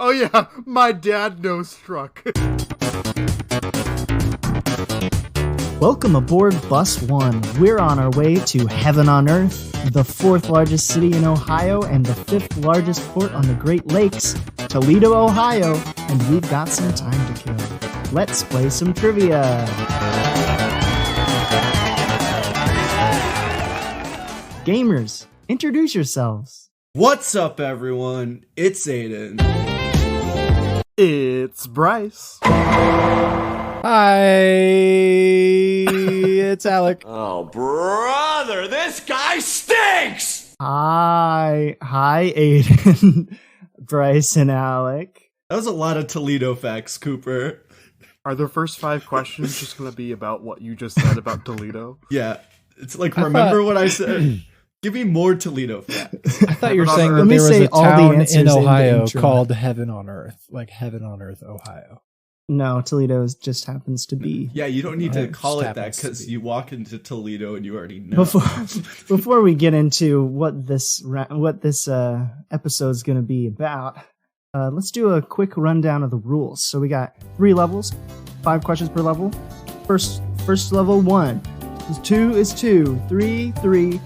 Oh yeah, my dad knows truck. Welcome aboard Bus 1. We're on our way to heaven on earth, the 4th largest city in Ohio and the 5th largest port on the Great Lakes, Toledo, Ohio, and we've got some time to kill. Let's play some trivia. Gamers, introduce yourselves. What's up, everyone? It's Aidan. It's Bryce. Hi, it's Alec. Oh, brother, this guy stinks! Hi, Aidan, Bryce, and Alec. That was a lot of Toledo facts, Cooper. Are the first 5 questions just going to be about what you just said about Toledo? Yeah, it's like, remember what I said? Give me more Toledo facts. I thought you were saying that Let me there was say a all the town answers in in the Ohio intro. called Heaven on Earth, like Heaven on Earth, Ohio. No, Toledo just happens to be. Yeah, you don't need to It call just it that happens to because be. you walk into Toledo and you already know. Before we get into what this episode is going to be about, let's do a quick rundown of the rules. So we got 3 levels, 5 questions per level. First level 1 is 2 is 2, 3 3.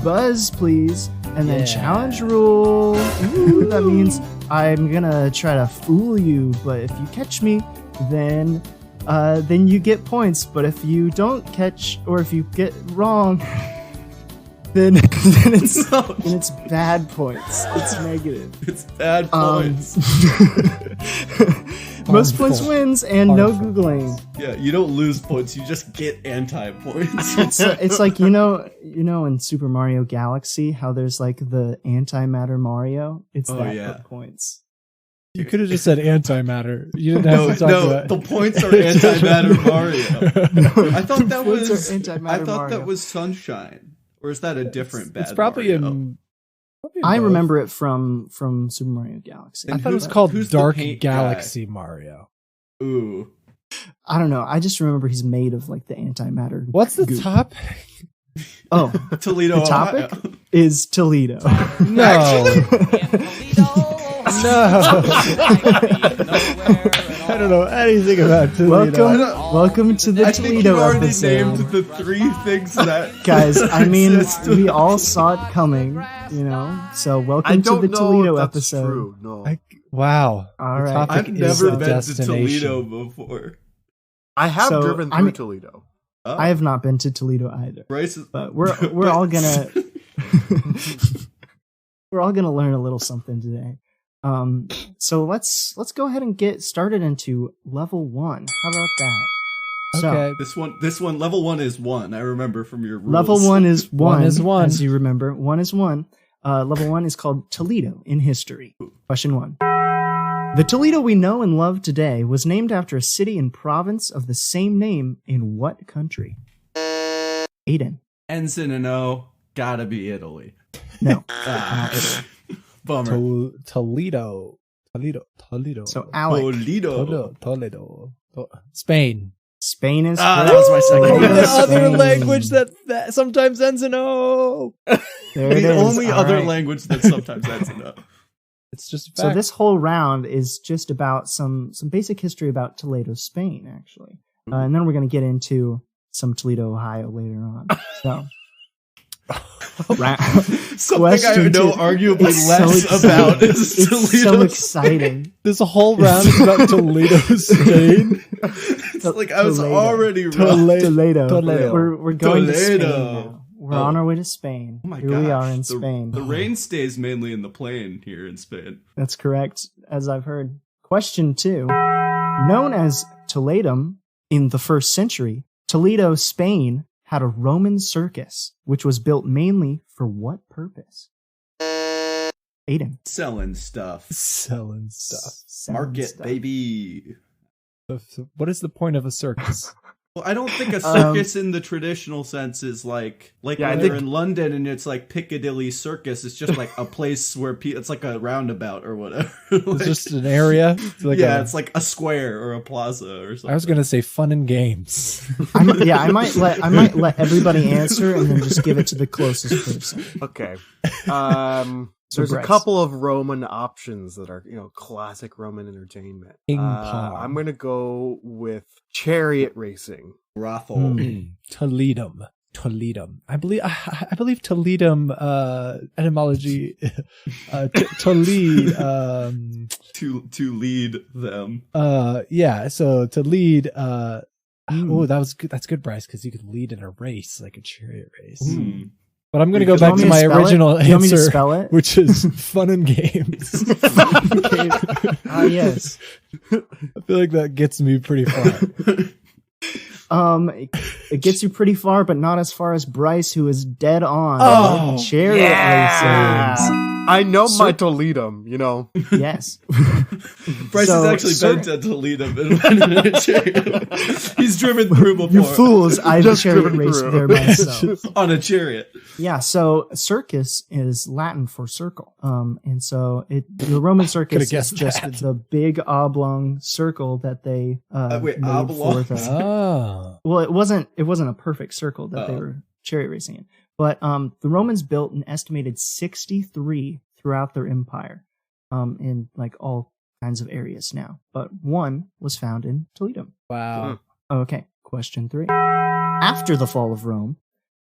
Buzz, please, and then challenge rule. Ooh, that means I'm gonna try to fool you, but if you catch me, then you get points. But if you don't catch, or if you get wrong, then it's bad points. It's negative. It's bad points. Most points wins, and no googling. Yeah, you don't lose points, you just get anti-points. It's like you know in Super Mario Galaxy how there's like the antimatter Mario. It's that for points. You could have just said antimatter. You didn't have to talk about the points are antimatter Mario. I thought that points was are antimatter Mario. that was Sunshine. Or is that a different bad It's probably Mario? I remember it from Super Mario Galaxy. And I thought it was who's called the Dark paint Galaxy Mario. Ooh. I don't know. I just remember he's made of like the antimatter. What's the goop. topic? Oh, Toledo, the topic Ohio. is Toledo. No. No. I don't know anything about Toledo. Welcome to the I think you Toledo already episode. named the 3 things that Guys, I mean, exist. we all saw it coming, So I welcome to don't the know Toledo if that's episode. true. No, Wow. All The right. topic I've is never the been to destination. Toledo before. I have So, driven I through mean- Toledo. Oh, I have not been to Toledo either, Bryce is, but we're all gonna we're all gonna learn a little something today. So let's go ahead and get started into level 1. How about that? So, Okay. this one level 1 is 1. I remember from your rules. level 1 is 1. 1 is 1. As you remember, 1 is 1. Level 1 is called Toledo in history. Question 1. The Toledo we know and love today was named after a city and province of the same name in what country? Aidan. Ensign and O, gotta be Italy. No. Bummer. Toledo. So Alec. Toledo. Spain. Spain is Ah, correct. that was my second The guess. other Spain. language that sometimes ends in O. There it The is. only All other right. language that sometimes ends in O. It's just a So fact. this whole round is just about some basic history about Toledo, Spain, actually. And then we're going to get into some Toledo, Ohio later on. So, Something I know arguably It's less so about exciting. is It's Toledo. so exciting. This whole round is about Toledo, Spain. It's like I was Toledo. already wrong. Toledo. We're going to Spain Toledo. now. We're on our way to Spain. Oh my Here gosh. we are in the, Spain. The rain stays mainly in the plain here in Spain. That's correct, as I've heard. Question 2. Known as Toledum in the 1st century, Toledo, Spain had a Roman circus, which was built mainly for what purpose? Aidan. Selling stuff. Selling stuff. Selling Market, stuff. baby. What is the point of a circus? Well, I don't think a circus in the traditional sense is like Yeah, I when think- they're in London and it's like Piccadilly Circus. It's just like a place where it's like a roundabout or whatever. It's Like, just an area. It's like yeah, it's like a square or a plaza or something. I was gonna say fun and games. I might let everybody answer and then just give it to the closest person. Okay. So There's a Bryce. couple of Roman options that are, classic Roman entertainment. Ping pong. I'm gonna go with chariot racing. Brothel. Toledum. I believe Toledum etymology to lead To lead them. yeah, so to lead oh, that's good, Bryce, because you could lead in a race, like a chariot race. Mm. But I'm gonna You go back to my original You want me to answer, spell it? which is fun and games. Yes. I feel like that gets me pretty far. It gets you pretty far, but not as far as Bryce, who is dead on. Oh, chariot racing. I know my Toledo, Yes. Bryce So, has actually been to Toledo and invented a chariot. He's driven through before. You fools! I've Just chariot driven raced through. there myself. On a chariot. Yeah. So circus is Latin for circle. And so the Roman circus is guessed just that. the big oblong circle that they Wait, made oblong? for the. Oh. Well, it wasn't a perfect circle that they Oh. were chariot racing in. But the Romans built an estimated 63 throughout their empire, in like all kinds of areas now. But one was found in Toledo. Wow. Okay, question 3. After the fall of Rome,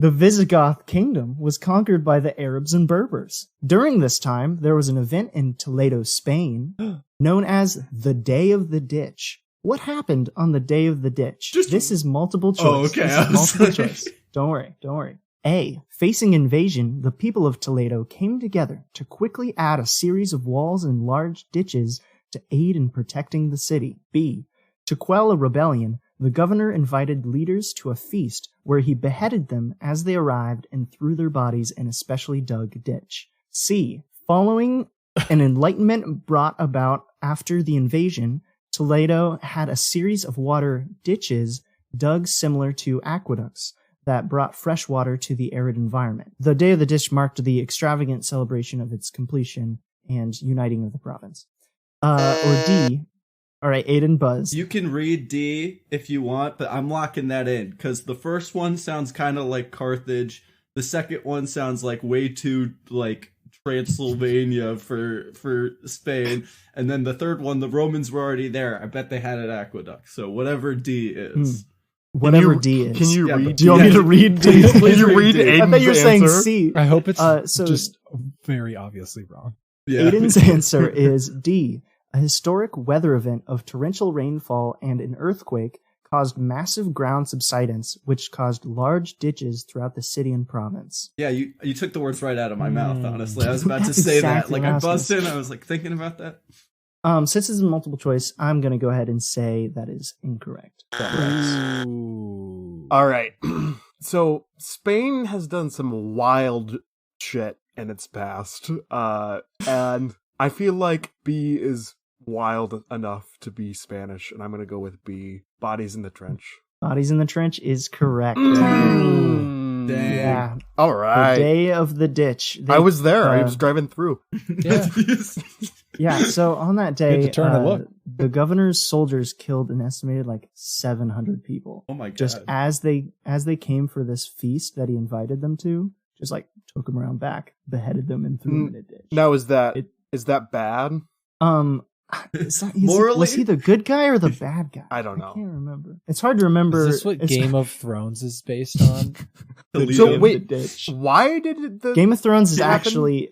the Visigoth kingdom was conquered by the Arabs and Berbers. During this time, there was an event in Toledo, Spain, known as the Day of the Ditch. What happened on the Day of the Ditch? This is multiple choice. Oh, okay. This is multiple choice. Don't worry. A. Facing invasion, the people of Toledo came together to quickly add a series of walls and large ditches to aid in protecting the city. B. To quell a rebellion, the governor invited leaders to a feast where he beheaded them as they arrived and threw their bodies in a specially dug ditch. C. Following an enlightenment brought about after the invasion, Toledo had a series of water ditches dug similar to aqueducts that brought fresh water to the arid environment. The Day of the Ditch marked the extravagant celebration of its completion and uniting of the province. Or D. All right, Aidan, buzz. You can read D if you want, but I'm locking that in because the first one sounds kind of like Carthage. The second one sounds like way too like Transylvania for Spain, and then the third one, the Romans were already there. I bet they had an aqueduct. So whatever D is. Whatever D is. Can you Yeah, read? but- Do you want me to read D? Can Please you read read D. Aidan's I thought you were saying answer? C. I hope it's so- just very obviously wrong. Yeah. Aidan's answer is D. A historic weather event of torrential rainfall and an earthquake caused massive ground subsidence, which caused large ditches throughout the city and province. Yeah, you took the words right out of my mouth, honestly. I was about to That's say that. exactly Like, what I I was buzzed gonna in, I was like thinking about that. Since this is multiple choice, I'm going to go ahead and say that is incorrect. Ooh. All right. So Spain has done some wild shit in its past, and I feel like B is wild enough to be Spanish, and I'm gonna go with B. Bodies in the Trench. Bodies in the Trench is correct. Dang. Yeah. All The right. Day of the Ditch. I was there. I uh, was driving through. Yeah. Yeah, so on that day, to turn and look. the governor's soldiers killed an estimated 700 people. Oh my god. Just as they came for this feast that he invited them to, just took them around back, beheaded them, and threw them in a ditch. Now is that It- that bad? Morally? Was he the good guy or the bad guy? I don't I know. can't remember. It's hard to remember. Is this what It's- Game of Thrones is based on? So wait, the ditch. why did it, the Game of Thrones is What happened? actually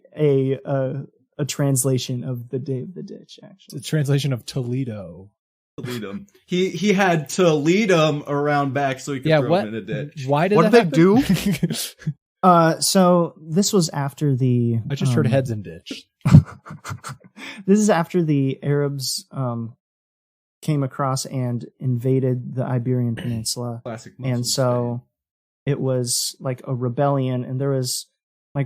a translation of the Day of the Ditch. The Actually, translation of Toledo. Toledo. He had to lead him around back so he could Yeah, throw what? him in a ditch. Why did What that did they happen? so this was after the. I just heard heads and ditch. This is after the Arabs came across and invaded the Iberian Peninsula. Classic. And Muslim so it was a rebellion, and there was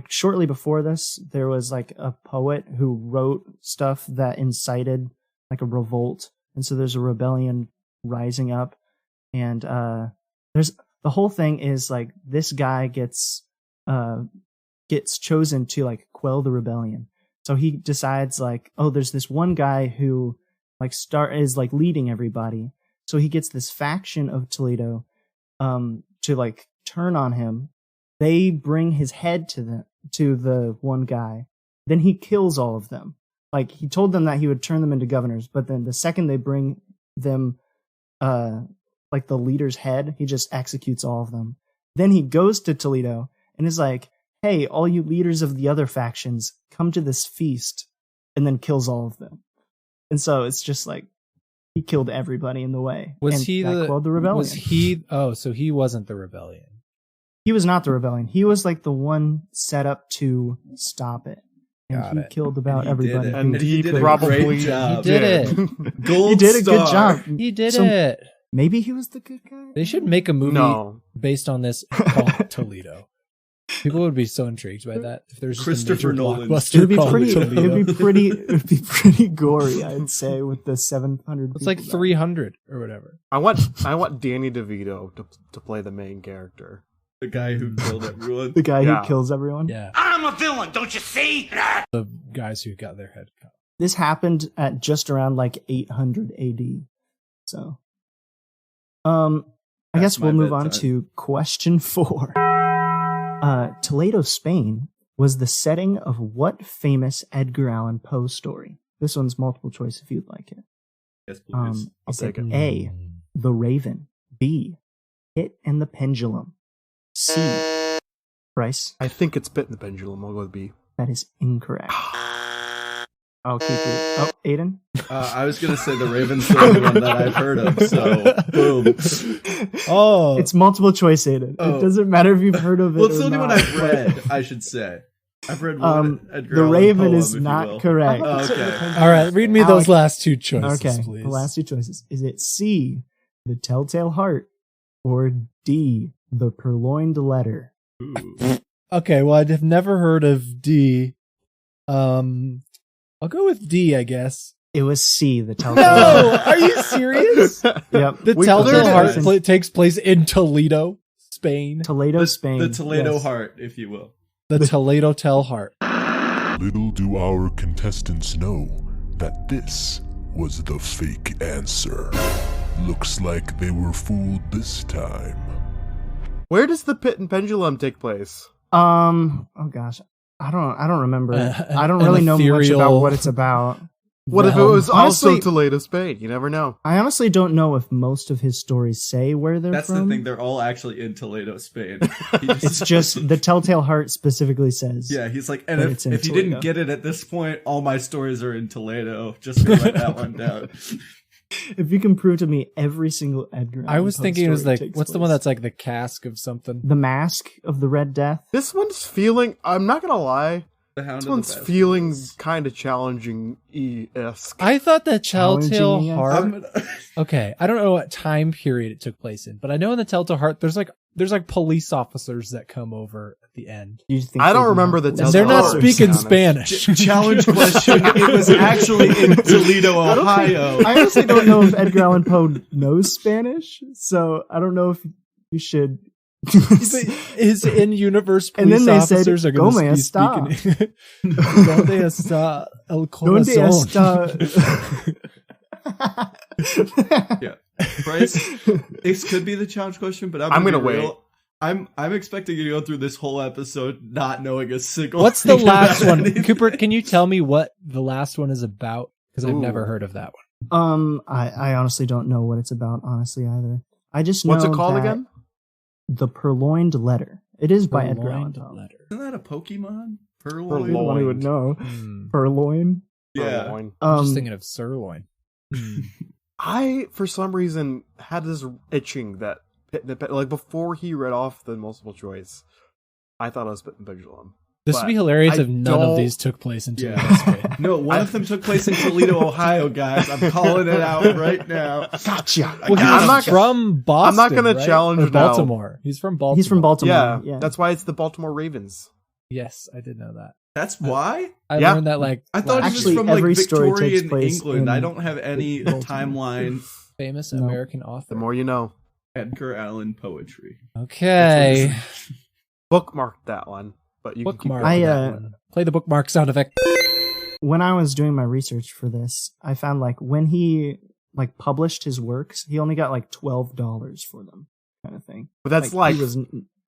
shortly before this there was a poet who wrote stuff that incited a revolt, and so there's a rebellion rising up, and there's the whole thing is this guy gets chosen to quell the rebellion. So he decides there's this one guy who is leading everybody, so he gets this faction of Toledo to turn on him. They bring his head to the one guy, Then he kills all of them. Like, he told them that he would turn them into governors, but then the second they bring them, like the leader's head, he just executes all of them. Then he goes to Toledo and is like, hey, all you leaders of the other factions, come to this feast, and then kills all of them. And so it's just like, he killed everybody in the way. Was and he that quelled the rebellion? Was he? Oh, so he wasn't the rebellion. He was not the rebellion. He was like the one set up to stop it. And Got he it. killed about And he did everybody. it. And he did a probably great job. He did it. Gold He did a good star. job. He did So- it. Maybe he was the good guy? They should make a movie No. based on this called Toledo. People would be so intrigued by that if there's just Christopher a major Nolan. blockbuster It would be called pretty. Toledo. It would be pretty gory, I'd say, with the 700. It's like people 300 or whatever. I want Danny DeVito to play the main character. The guy who killed everyone. the guy Yeah. who kills everyone. Yeah, I'm a villain, don't you see? the guys who got their head cut. This happened at just around like 800 AD. So, I That's guess we'll my move on bedtime. to question 4. Toledo, Spain was the setting of what famous Edgar Allan Poe story? This one's multiple choice if you'd like it. Yes, please. I'll Is it take it. A, The Raven, B, Hit and the Pendulum, C, Bryce? I think it's Pit and the Pendulum. I'll go with B. That is incorrect. I'll keep it. Oh, Aidan? I was gonna say the Raven's the only one that I've heard of. So boom. Oh, It's multiple choice, Aidan. Oh. It doesn't matter if you've heard of it. Well, it's or the only not. one I've read. I should say. I've read one. Edgar The Allan Raven poem, is if you not will. correct. Oh, okay. all right. Read me Alec. those last two choices, Okay, please. the last two choices. Is it C, The Telltale Heart, or D, The Purloined Letter? Ooh. Okay, well, I've never heard of D. I'll go with D, I guess. It was C, The Telltale No, Heart. are you serious? Yep. The We Telltale cleared Heart it. takes place in Toledo, Spain. Toledo, Spain. The Toledo Yes. Heart, if you will. The Toledo Tell Heart. Little do our contestants know that this was the fake answer. Looks like they were fooled this time. Where does the Pit and Pendulum take place? Oh gosh, I don't remember. I don't An really know much about ethereal what it's about. What if it realm. was also Honestly- Toledo, Spain? You never know. I honestly don't know if most of his stories say where they're That's from. the thing. They're all actually in Toledo, Spain. He It's just the Telltale Heart specifically says. Yeah, he's like, and But if it's in you Toledo. didn't get it at this point, all my stories are in Toledo. Just to write that one down. If you can prove to me every single Edgar Allan I was Poe thinking it was story like, takes what's the one place. that's like the cask of something? The Mask of the Red Death? This one's feeling. I'm not gonna lie. The Hound This of the one's Bastards. feeling kind of challenging esque. I thought the Telltale Challenging, yes. Heart. I'm gonna- Okay, I don't know what time period it took place in, but I know in the Telltale Heart, there's like police officers that come over at the end. Do you think I don't they remember know? the And they're not Telltale speaking Heart, Spanish. Challenge question. It was actually in Toledo, Ohio. I honestly don't know if Edgar Allan Poe knows Spanish, so I don't know if you should. His in-universe And police then they said, officers are going "Come to be está?" speaking. ¿Dónde está el ¿Dónde corazón? está? Yeah, Bryce. This could be the challenge question, but I'm gonna gonna be wait. real. I'm expecting you to go through this whole episode not knowing a single. What's the thing last about one? anything. Cooper, can you tell me what the last one is about? Because I've Ooh. never heard of that one. I honestly don't know what it's about, honestly, either. I just know What's it called that again? The Purloined Letter. It is by Edgar Allan Purloined Poe. letter. Isn't that a Pokemon? Purloin. Purloin. Anyone would know. Hmm. Purloin. Yeah. Purloin. I'm just thinking of sirloin. I, for some reason, had this itching that like before he read off the multiple choice, I thought it was Pit and Pendulum. This But would be hilarious I if none of don't- these took place in Toledo, Yeah. Spain. No, one of them took place in Toledo, Ohio, guys. I'm calling it out right now. Gotcha. Well, he's I'm not- from Boston. I'm not gonna right? challenge Or now. Baltimore. He's from Baltimore. He's from Baltimore. Yeah, that's why it's the Baltimore Ravens. Yes, I did know that. That's why? I Yeah. learned that like I thought last it was Actually, from like every story takes Victorian place England. in I don't have any Baltimore. timeline. famous No. American author. The more you know. Edgar Allan poetry. Okay. Bookmark that one. But you Bookmark can keep I, going. that one. Play the bookmark sound effect. When I was doing my research for this, I found like when he like published his works, he only got like $12 for them, kind of thing. But that's like he was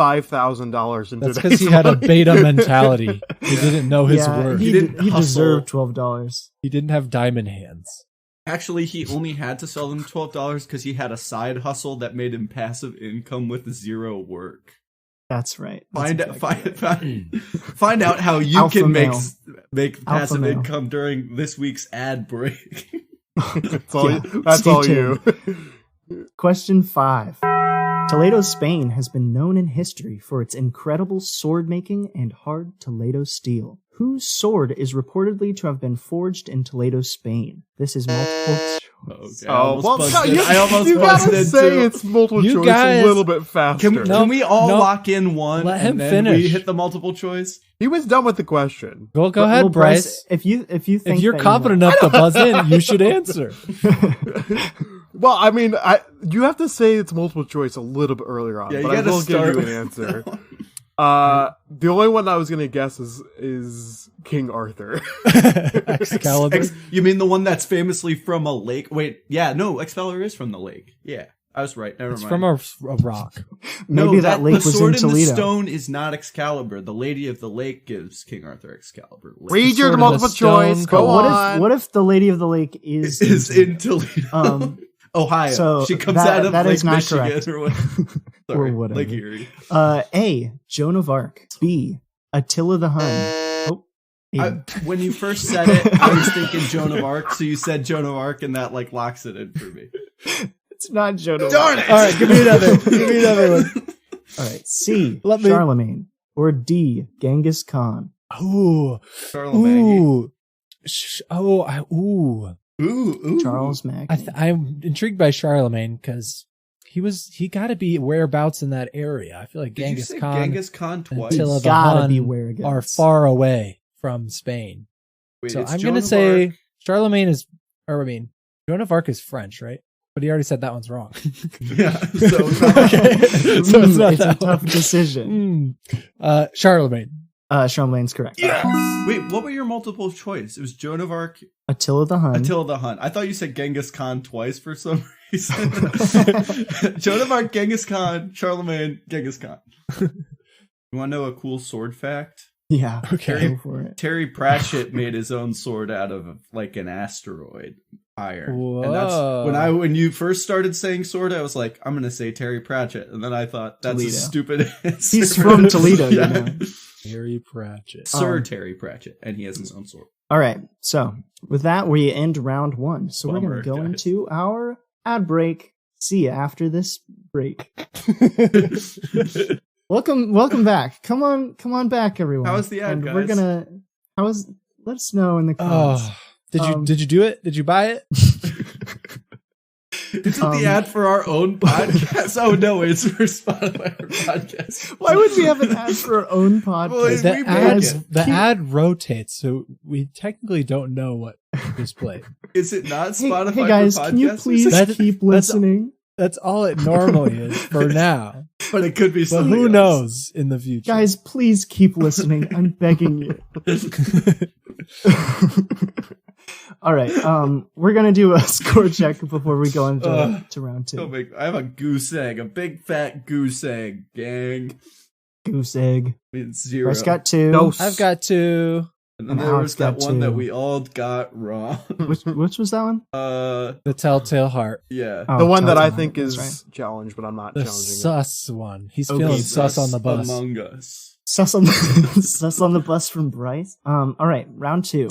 $5,000 in That's today's because he had a money. beta mentality. He didn't know his Yeah, worth. he didn't hustle. deserved $12. He didn't have diamond hands. Actually, he only had to sell them $12 because he had a side hustle that made him passive income with 0 work. That's right. Find out how you Alpha can male. make passive male. income during this week's ad break. That's all, Yeah. that's Stay all tuned. you. Question 5. Toledo, Spain has been known in history for its incredible sword making and hard Toledo steel. Whose sword is reportedly to have been forged in Toledo, Spain? This is multiple choice. Okay, I almost buzzed in. you, I almost you buzzed gotta in say too. it's multiple You choice guys- a little bit faster. Can we all No. lock in one Let him and then we finish. hit the multiple choice? He was done with the question. Go ahead, Well, Bryce. If you think If you're that confident enough to buzz in, you should answer. Well, I mean, you have to say it's multiple choice a little bit earlier on, Yeah, you but I gotta will give start you an with answer. The only one I was gonna guess is King Arthur. Excalibur. You mean the one that's famously from a lake? Wait, yeah, no, Excalibur is from the lake. Yeah, I was right. Never It's mind. from a rock. Maybe No, that lake the was sword in the Toledo. stone is not Excalibur. The Lady of the Lake gives King Arthur Excalibur. Read your Sword of the multiple Stone choice. Cold. Go on. What if the Lady of the Lake is is in Toledo, Um, Ohio. so she comes that- out of that Lake is not Michigan correct. or what? Sorry, Or whatever. Lake Erie. A. Joan of Arc. B. Attila the Hun. Oh, Aidan. When you first said it, I was thinking Joan of Arc, so you said Joan of Arc, and that like locks it in for me. It's not Joan of Darn Arc. it! All right, give me another. Give me another one. All right. C. Let me- Charlemagne. Or D. Genghis Khan. Ooh, Charlemagne. ooh. Ooh. Charles Mack. I'm intrigued by Charlemagne because he got to be whereabouts in that area. I feel like Did you Genghis say Khan Genghis Khan and twice? Attila the Gotta Hun be whereabouts. are far away from Spain. Wait, So it's I'm Joan going to of say Arc. Charlemagne is, or I mean, Joan of Arc is French, right? But he already said that one's wrong. Yeah, so it's not Okay. So it's not It's a that tough one. decision. Charlemagne. Charlemagne's correct. Yes. Wait, what were your multiple choice? It was Joan of Arc, Attila the Hun. Attila the Hun. I thought you said Genghis Khan twice for some reason. Joan of Arc, Genghis Khan, Charlemagne, Genghis Khan. You want to know a cool sword fact? Yeah. Okay. Go for it. Terry Pratchett made his own sword out of like an asteroid iron. And that's when you first started saying sword, I was like, I'm gonna say Terry Pratchett, and then I thought that's Toledo. a stupid answer. He's from Toledo, you Yeah. know. Terry Pratchett. Sir Terry Pratchett, and he has his own sword. All right. So with that, we end round 1. So we're Bummer, going to go guys. into our ad break. See you after this break. Welcome back. Come on back, everyone. How was the ad, and guys? We're gonna. Let us know in the comments. Oh, did you do it? Did you buy it? Is it the ad for our own podcast? Oh no, it's for Spotify or podcast. Why would we have an ad for our own podcast? Well, we The make ad, it. ad rotates, so we technically don't know what is played. Is it not Hey, Spotify hey guys, for can you podcasters? please That- keep that's- listening? That's all it normally is for now. But it could be But something who else. knows in the future? Guys, please keep listening. I'm begging you. All right. We're gonna do a score check before we go into to round 2. So big. I have a goose egg, a big fat goose egg, gang. Goose egg. It's 0. Bryce got 2. No. I've got 2. And then And there Alex was that got one 2. that we all got wrong. Which was that one? The Telltale Heart. Yeah. Oh, The one that I Telltale, think that's is right. challenged, but I'm not The challenging it. sus one. He's Okay, feeling sus on the bus. Among Us. Sus on the bus from Bryce. All right, round 2.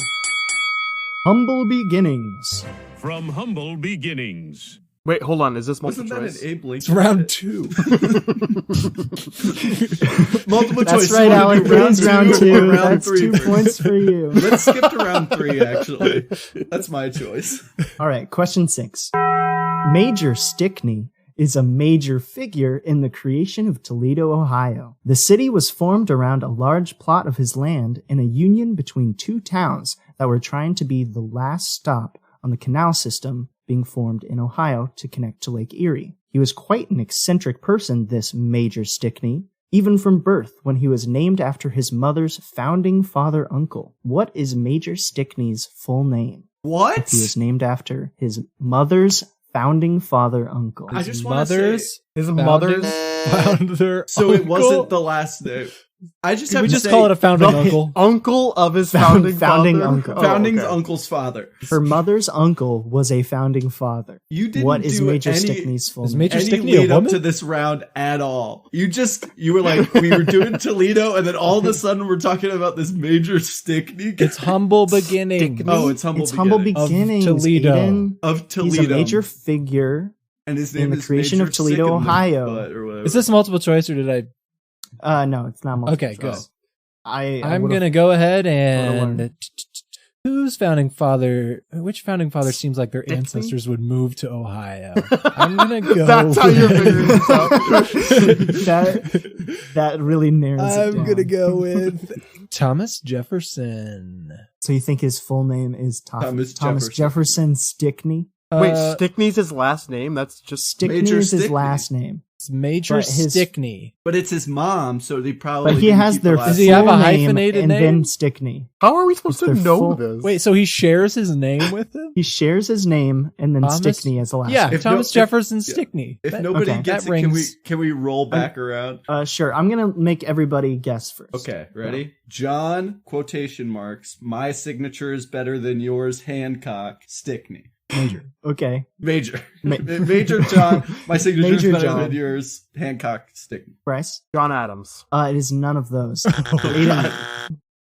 Humble beginnings. From humble beginnings. Wait, hold on. Is this multiple Wasn't that an choice? Abe Lincoln? It's round bit? 2. Multiple That's choice. right, You wanna Alec. do It is round 2. or round That's 3 2 first? points for you. Let's skip to round 3, actually. That's my choice. All right, question 6. Major Stickney is a major figure in the creation of Toledo, Ohio. The city was formed around a large plot of his land in a union between 2 towns that were trying to be the last stop on the canal system being formed in Ohio to connect to Lake Erie. He was quite an eccentric person, this Major Stickney, even from birth when he was named after his mother's founding father-uncle. What is Major Stickney's full name? What? He was named after his mother's founding father uncle. I just want to say, Mother's His founding mother's founder. so it uncle? wasn't the last name. I just have We to just say, call it a founding the uncle. uncle of his founding Founding father? uncle. Oh, founding okay. uncle's father. Her mother's uncle was a founding father. You didn't What is do Major any, Stickney's full Is name? Major any Stickney a lead up woman? to this round at all. You were like, we were doing Toledo, and then all of a sudden we're talking about this Major Stickney. It's humble beginning. Oh, it's humble. It's humble beginnings. Of Toledo. Aidan. Of Toledo. He's a major figure. and his name in the is creation Major of Toledo, Stick in the Ohio. butt or whatever. Is this multiple choice or did I? No, it's not multiple Okay, good. choice. I I'm would've- gonna go ahead learned. and which founding father seems like their ancestors would move to Ohio? I'm gonna go. That's how you're figuring this out. that really narrows it I'm down. gonna go with Thomas Jefferson. So you think his full name is Thomas Thomas Jefferson Stickney? Wait, Stickney's his last name? That's just... Stickney Major is his Stickney. last name. It's Major But his- Stickney. But it's his mom, so they probably. But he didn't has keep their the last Does he full have a name hyphenated and name? then Stickney. How are we supposed It's to their know full- this? Wait, so he shares his name with him? He shares his name and then Thomas- Stickney as the last Yeah, name. If Thomas no- if- Jefferson yeah. Stickney. If That- nobody okay. gets That it, rings- can we roll back around? Sure. I'm gonna make everybody guess first. Okay, ready? John, quotation marks, my signature is better than yours, Hancock, Stickney. Major. Okay. Major. Ma- Major John, my signature is Major better John. than yours, Hancock, Stickney. Bryce. John Adams. It is none of those. Oh, Aidan,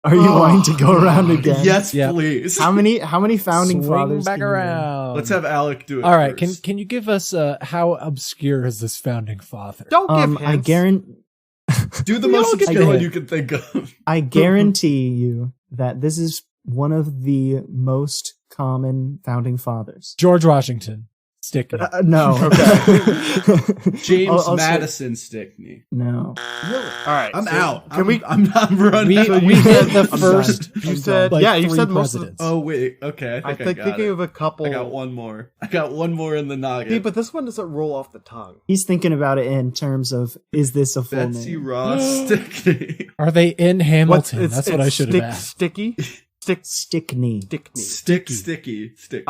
are you wanting to go around again? Yes, Yeah. please. How many founding Swing fathers? back can you name? around. Let's have Alec do it. All right, first. can you give us how obscure is this founding father? Don't give I hints. guarantee. do the We most all get obscure it. one you can think of. I guarantee you that this is one of the most common founding fathers. George Washington Stickney. No. James I'll say- Madison Stickney. No. All right. I'm so out. Can we... I'm running. we out. we hit the I'm first. done. You said... like, yeah, you three said most of presidents. Oh wait, okay. I I think got thinking it. of a couple... I got one more. I got one more in the noggin. See, but this one doesn't roll off the tongue. He's thinking about it in terms of, is this a full Betsy name? Ross Stickney. Are they in Hamilton? It's- That's what I it's should have asked. Sticky? Stickney. Stickney. Sticky.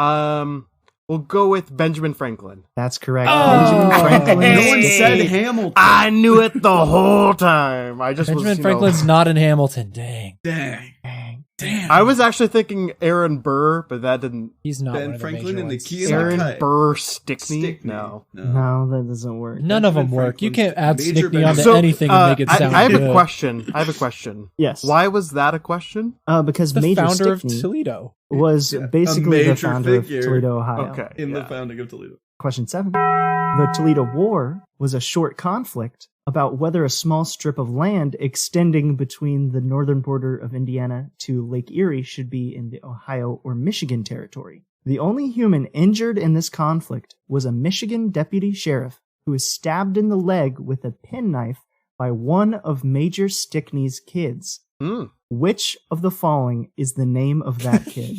We'll go with Benjamin Franklin. That's correct. Oh. Benjamin Franklin. No one Stickney. said Hamilton. I knew it the whole time. I just Benjamin was, Franklin's not in Hamilton. Dang. Dang. Dang. Damn. I was actually thinking Aaron Burr, but that didn't. He's not one Ben of Franklin the and the major key ones. in the Aaron cut. Burr Stickney? Stickney. No. No, that doesn't work. None of them Benjamin work. You Franklin's can't add Major Stickney onto Benjamin- anything and make it sound I have good. a question. I have a question. Yes. Why was that a question? Because The Major founder of Stickney Toledo. was Yeah, basically a the major founder figure. of Toledo, Ohio. Okay. In the yeah. founding of Toledo. Question 7. The Toledo War was a short conflict about whether a small strip of land extending between the northern border of Indiana to Lake Erie should be in the Ohio or Michigan territory. The only human injured in this conflict was a Michigan deputy sheriff who was stabbed in the leg with a penknife by one of Major Stickney's kids. Hmm. Which of the following is the name of that kid?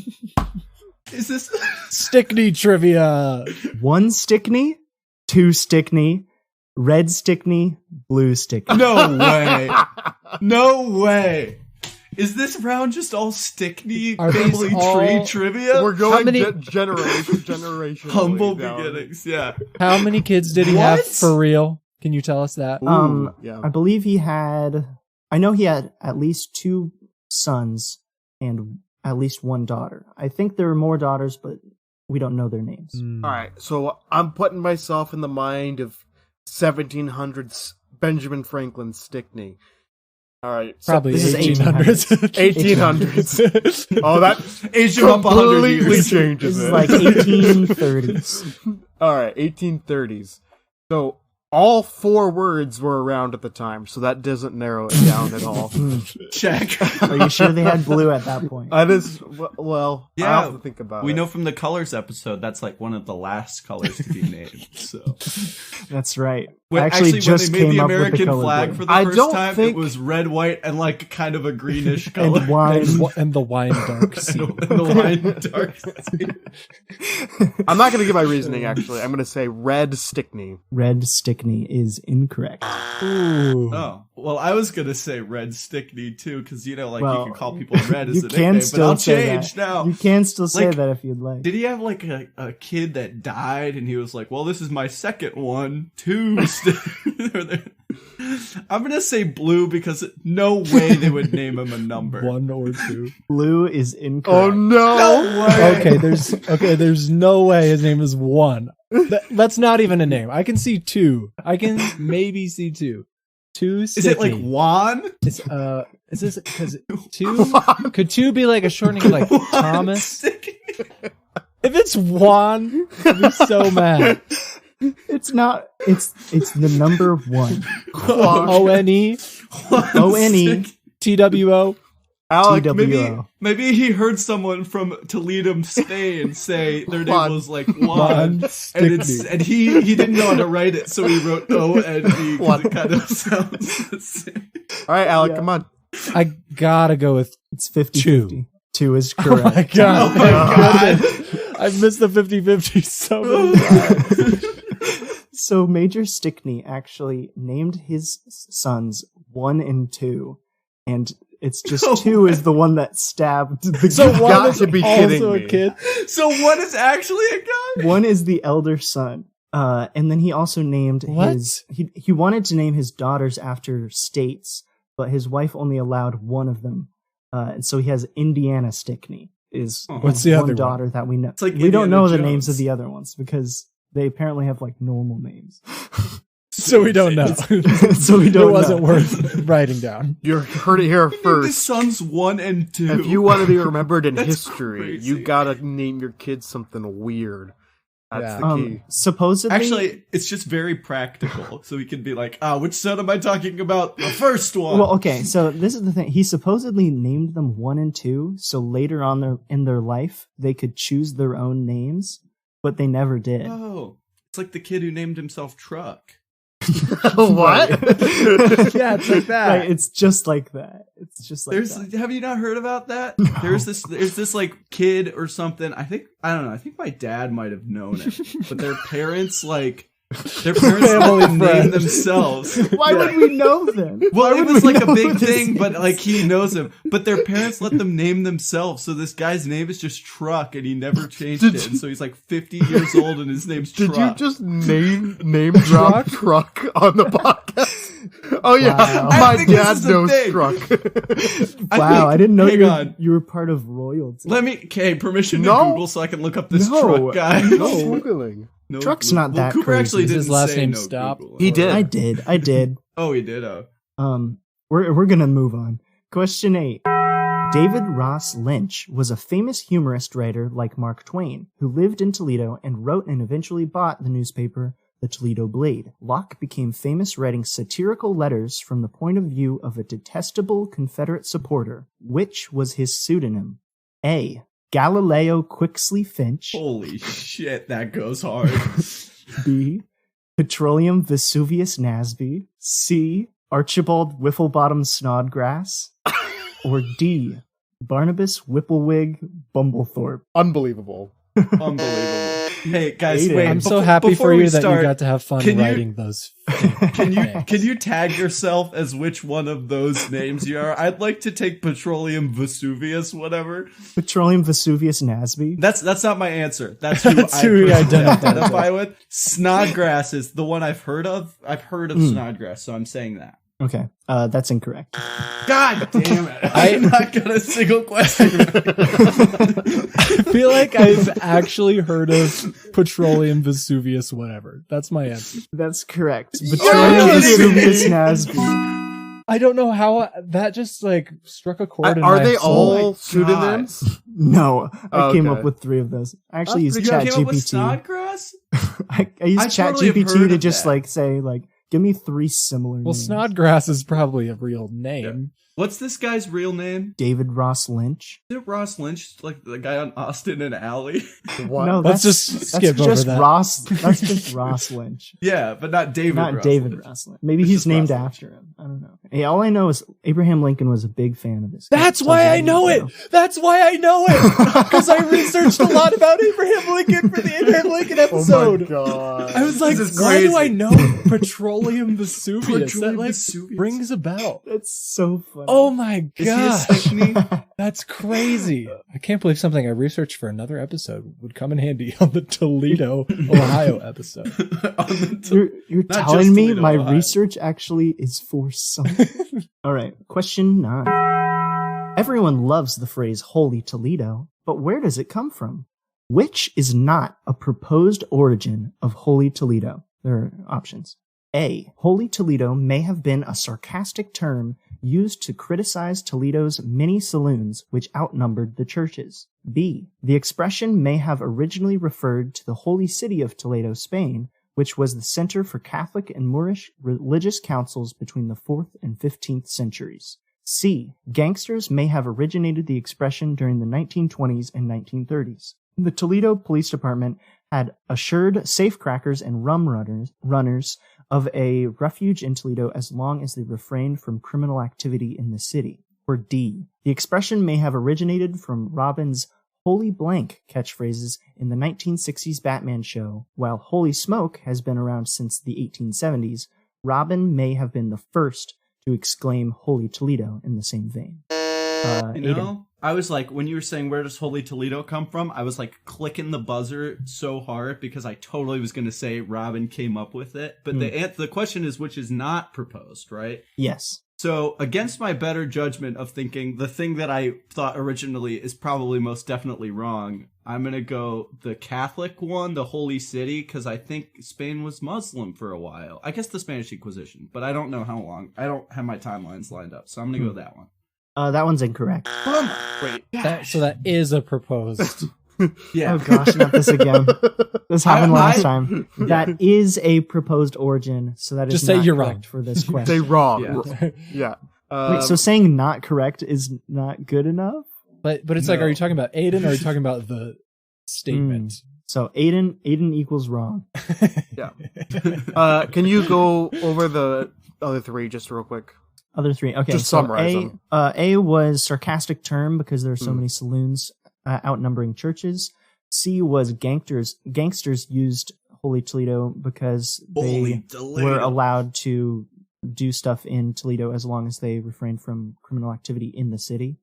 Is this? Stickney trivia. 1 Stickney, 2 Stickney, red Stickney, blue Stickney. No way. No way. Is this round just all Stickney Are these family all- tree trivia? We're going many- generation. Humble beginnings. Yeah. How many kids did he have What? for real? Can you tell us that? Yeah. I believe I know he had at least 2 sons and at least 1 daughter. I think there were more daughters, but we don't know their names. Hmm. All right, so I'm putting myself in the mind of 1700s Benjamin Franklin Stickney. All right, so Probably this is 1800s. 1800s. Oh, that Age him up 100 completely years. changes This is it. like 1830s. All right, 1830s. So all 4 words were around at the time, so that doesn't narrow it down at all. Check. Are you sure they had blue at that point? That is, well, I Yeah, have to think about We it. know from the colors episode that's like one of the last colors to be named. So That's right. when, I actually when just they made came the up with the American color flag blue. for the I first don't time, think- it was red, white, and like kind of a greenish color. And wine. And the wine dark And sea. the wine dark. I'm not going to give my reasoning, actually. I'm going to say red Stickney. Red Stickney. Stickney is incorrect. Ooh. Oh, well, I was gonna say Red Stickney too, because you Well, can call people Red as you a can nickname, still but I'll say change that. now. You can still say Like, that if you'd like. Did he have like a kid that died and he was like, well, this is my second one, two. I'm gonna say Blue because no way they would name him a number. 1 or 2. Blue is incorrect. Oh no! No way. There's no way his name is 1. That's not even a name. I can see 2. I can maybe see 2. 2 Is it like Juan? It's is this because 2 could 2 be like a shortening of like Thomas? Stickney. If it's Juan, I'd be so mad. It's not. It's the number 1. O-N-E O-N-E T-W-O. Alec, TWO. Maybe he heard someone from Toledo, Spain say their name Juan. was like Juan, Stickney. and he didn't know how to write it, so he wrote O-N-E because it kind of sounds the same. All right, Alec, Yeah. come on. I gotta go with It's 50-50. 2. 2 is Oh my correct. god. Oh my God. I've missed the 50-50 so many times. So Major Stickney actually named his sons 1 and 2, and it's just No 2 way. is the one that stabbed the So guy. one got is to be kidding also me. a kid. So one is actually a guy? 1 is the elder son. And then he also named What? his he wanted to name his daughters after states, but his wife only allowed one of them. And so he has Indiana Stickney is Oh. What's the one other one? daughter that we know. It's like We don't Indiana know the Jones. names of the other ones because they apparently have like normal names. So we don't know. So we don't It wasn't know. worth writing down. You heard it here His first. sons 1 and 2. If you want to be remembered in That's history, crazy. you gotta name your kid something weird. That's Yeah. the key. Supposedly, Actually, it's just very practical, so we can be like, which son am I talking about? The first one. well, okay. So this is the thing. He supposedly named them 1 and 2, so later on in their life they could choose their own names, but they never did. Oh, it's like the kid who named himself Truck. What? Yeah, it's like that. Right, it's just like that. It's just like that. Have you not heard about that? There's this like kid or something. I don't know. I think my dad might have known it, but their parents let Family them name friend. themselves. Why would we know then? Well, Why it would was we like a know big who this thing, but is? like he knows him. But their parents let them name themselves. So this guy's name is just Truck, and he never changed it. And so he's like 50 years old, and his name's Did Truck. you just name drop truck on the podcast? Oh yeah, Wow. I my think this dad is the knows thing. truck. Wow, I didn't know Hang on. you were part of royalty. Permission to No. Google so I can look up this No. Truck guy. No googling. No, Truck's Google. not that Cooper crazy. actually Is didn't his last say name no Stop? Google. He did. I did. Oh, he did. We're gonna move on. Question 8. David Ross Lynch was a famous humorist writer like Mark Twain, who lived in Toledo and wrote and eventually bought the newspaper The Toledo Blade. Locke became famous writing satirical letters from the point of view of a detestable Confederate supporter. Which was his pseudonym? A. Galileo Quixley Finch. Holy shit, that goes hard. B. Petroleum Vesuvius Nasby. C. Archibald Whifflebottom Snodgrass. Or D. Barnabas Whipplewig Bumblethorpe. Unbelievable. Unbelievable. Hey guys, Aidan. wait. I'm so befo- happy before for you we that start, you got to have fun can you- writing those. Can names. you tag yourself as which one of those names you are? I'd like to take Petroleum Vesuvius, whatever. Petroleum Vesuvius Nasby. That's not my answer. That's who That's I who he personally identified identify with. Snodgrass is the one I've heard of. I've heard of Snodgrass, so I'm saying that. Okay, that's incorrect. God damn it! I not got a single question. I feel like I've actually heard of Petroleum Vesuvius, whatever. That's my answer. That's correct. Petroleum Vesuvius Nasby. I don't know how that just like struck a chord in Are my they soul. all pseudonyms? No, I came Okay. up with 3 of those. I actually That's used pretty You came up with ChatGPT. Snodgrass? I used I totally have ChatGPT heard to of just that. like say like, give me 3 similar Well, names. Snodgrass is probably a real name. What's this guy's real name? David Ross Lynch. Is it Ross Lynch, like the guy on Austin and Alley? What? No, Let's just skip over that. That's just Ross Lynch. Yeah, but not David Not Ross David Lynch. Ross Lynch. Maybe It's he's just named Ross Lynch. after him. I don't know. Hey, all I know is Abraham Lincoln was a big fan of this guy. That's why I know it. That's why I know it. Because I researched a lot about Abraham Lincoln for the Abraham Lincoln episode. Oh my god. I was like, This is why do crazy. I know Petroleum Vesuvius? That Petroleum like Vesuvius. rings a bell. That's so funny. Oh my Is he a gosh. Synchney? That's crazy. I can't believe something I researched for another episode would come in handy on the Toledo, Ohio episode. On the You're Not telling just me Toledo, my Ohio. research actually is for something. All right, question 9. Everyone loves the phrase Holy Toledo, but where does it come from? Which is not a proposed origin of Holy Toledo? There are options. A. Holy Toledo may have been a sarcastic term used to criticize Toledo's many saloons, which outnumbered the churches. B. The expression may have originally referred to the holy city of Toledo, Spain, which was the center for Catholic and Moorish religious councils between the 4th and 15th centuries. C. Gangsters may have originated the expression during the 1920s and 1930s. The Toledo Police Department had assured safecrackers and rum runners of a refuge in Toledo as long as they refrained from criminal activity in the city. Or D. The expression may have originated from Robin's Holy Blank catchphrases in the 1960s Batman show. While Holy Smoke has been around since the 1870s, Robin may have been the first to exclaim Holy Toledo in the same vein. You Aidan. know, I was like, when you were saying where does Holy Toledo come from, I was like clicking the buzzer so hard because I totally was going to say Robin came up with it. But the question is which is not proposed, right? Yes. So against my better judgment of thinking the thing that I thought originally is probably most definitely wrong, I'm going to go the Catholic one, the Holy City, because I think Spain was Muslim for a while. I guess the Spanish Inquisition, but I don't know how long. I don't have my timelines lined up, so I'm going to go with that one. That one's incorrect. Wait. So that is a proposed. Yeah. Oh gosh, not this again. This happened last I- time. That is a proposed origin, so that is Just say not you're correct wrong. for this They question. wrong. Yeah. Yeah. Wait, so saying not correct is not good enough? But it's like, No. are you talking about Aidan or are you talking about the statement? So Aidan equals wrong. Can you go over the other three just real quick? Other three. Okay, Just so summarize them. A was sarcastic term because there are so many saloons outnumbering churches. C was gangsters used Holy Toledo because Holy they Toledo. were allowed to do stuff in Toledo as long as they refrained from criminal activity in the city.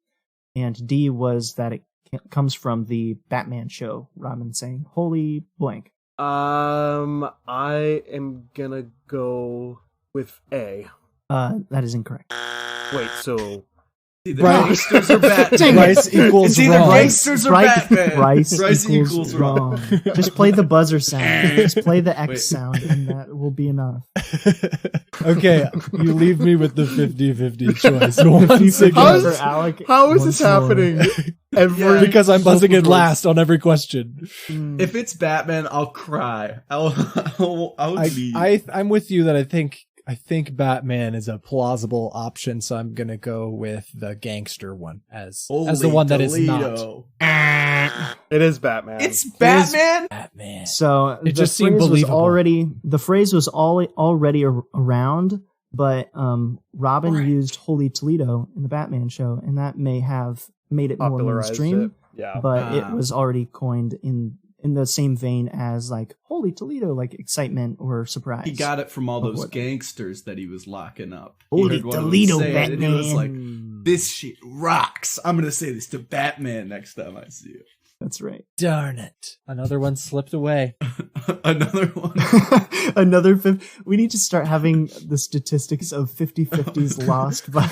And D was that it comes from the Batman show, Robin saying, Holy blank. I am gonna go with A. That is incorrect. Wait, so See, the Bryce- gangsters are Batman. Bryce equals It's either wrong. gangsters or Batman. Bryce equals wrong. Just play the buzzer sound. Just play the X Wait. sound, and that will be enough. Okay, you leave me with the 50-50 choice once For again. Alec, how is once this more. happening? Every Yeah, Because I'm buzzing in multiple last on every question. If it's Batman, I'll cry. I'll leave. I'm with you that I think Batman is a plausible option, so I'm gonna go with the gangster one as the Holy one that is not Toledo. It is Batman. It's Batman. Batman. So It just seemed phrase was believable. the phrase was already around, but Robin used Holy Toledo in the Batman show, and that may have made it more popularized mainstream. it. Yeah. But it was already coined in the same vein as like Holy Toledo, like excitement or surprise. He got it from all Of those what? gangsters that he was locking up. Holy He heard one of them Toledo, say it, and he was like, Batman. "This shit rocks." I'm gonna say this to Batman next time I see you. That's right. Darn it! Another one slipped away. Another one. Another we need to start having the statistics of 50-50s lost by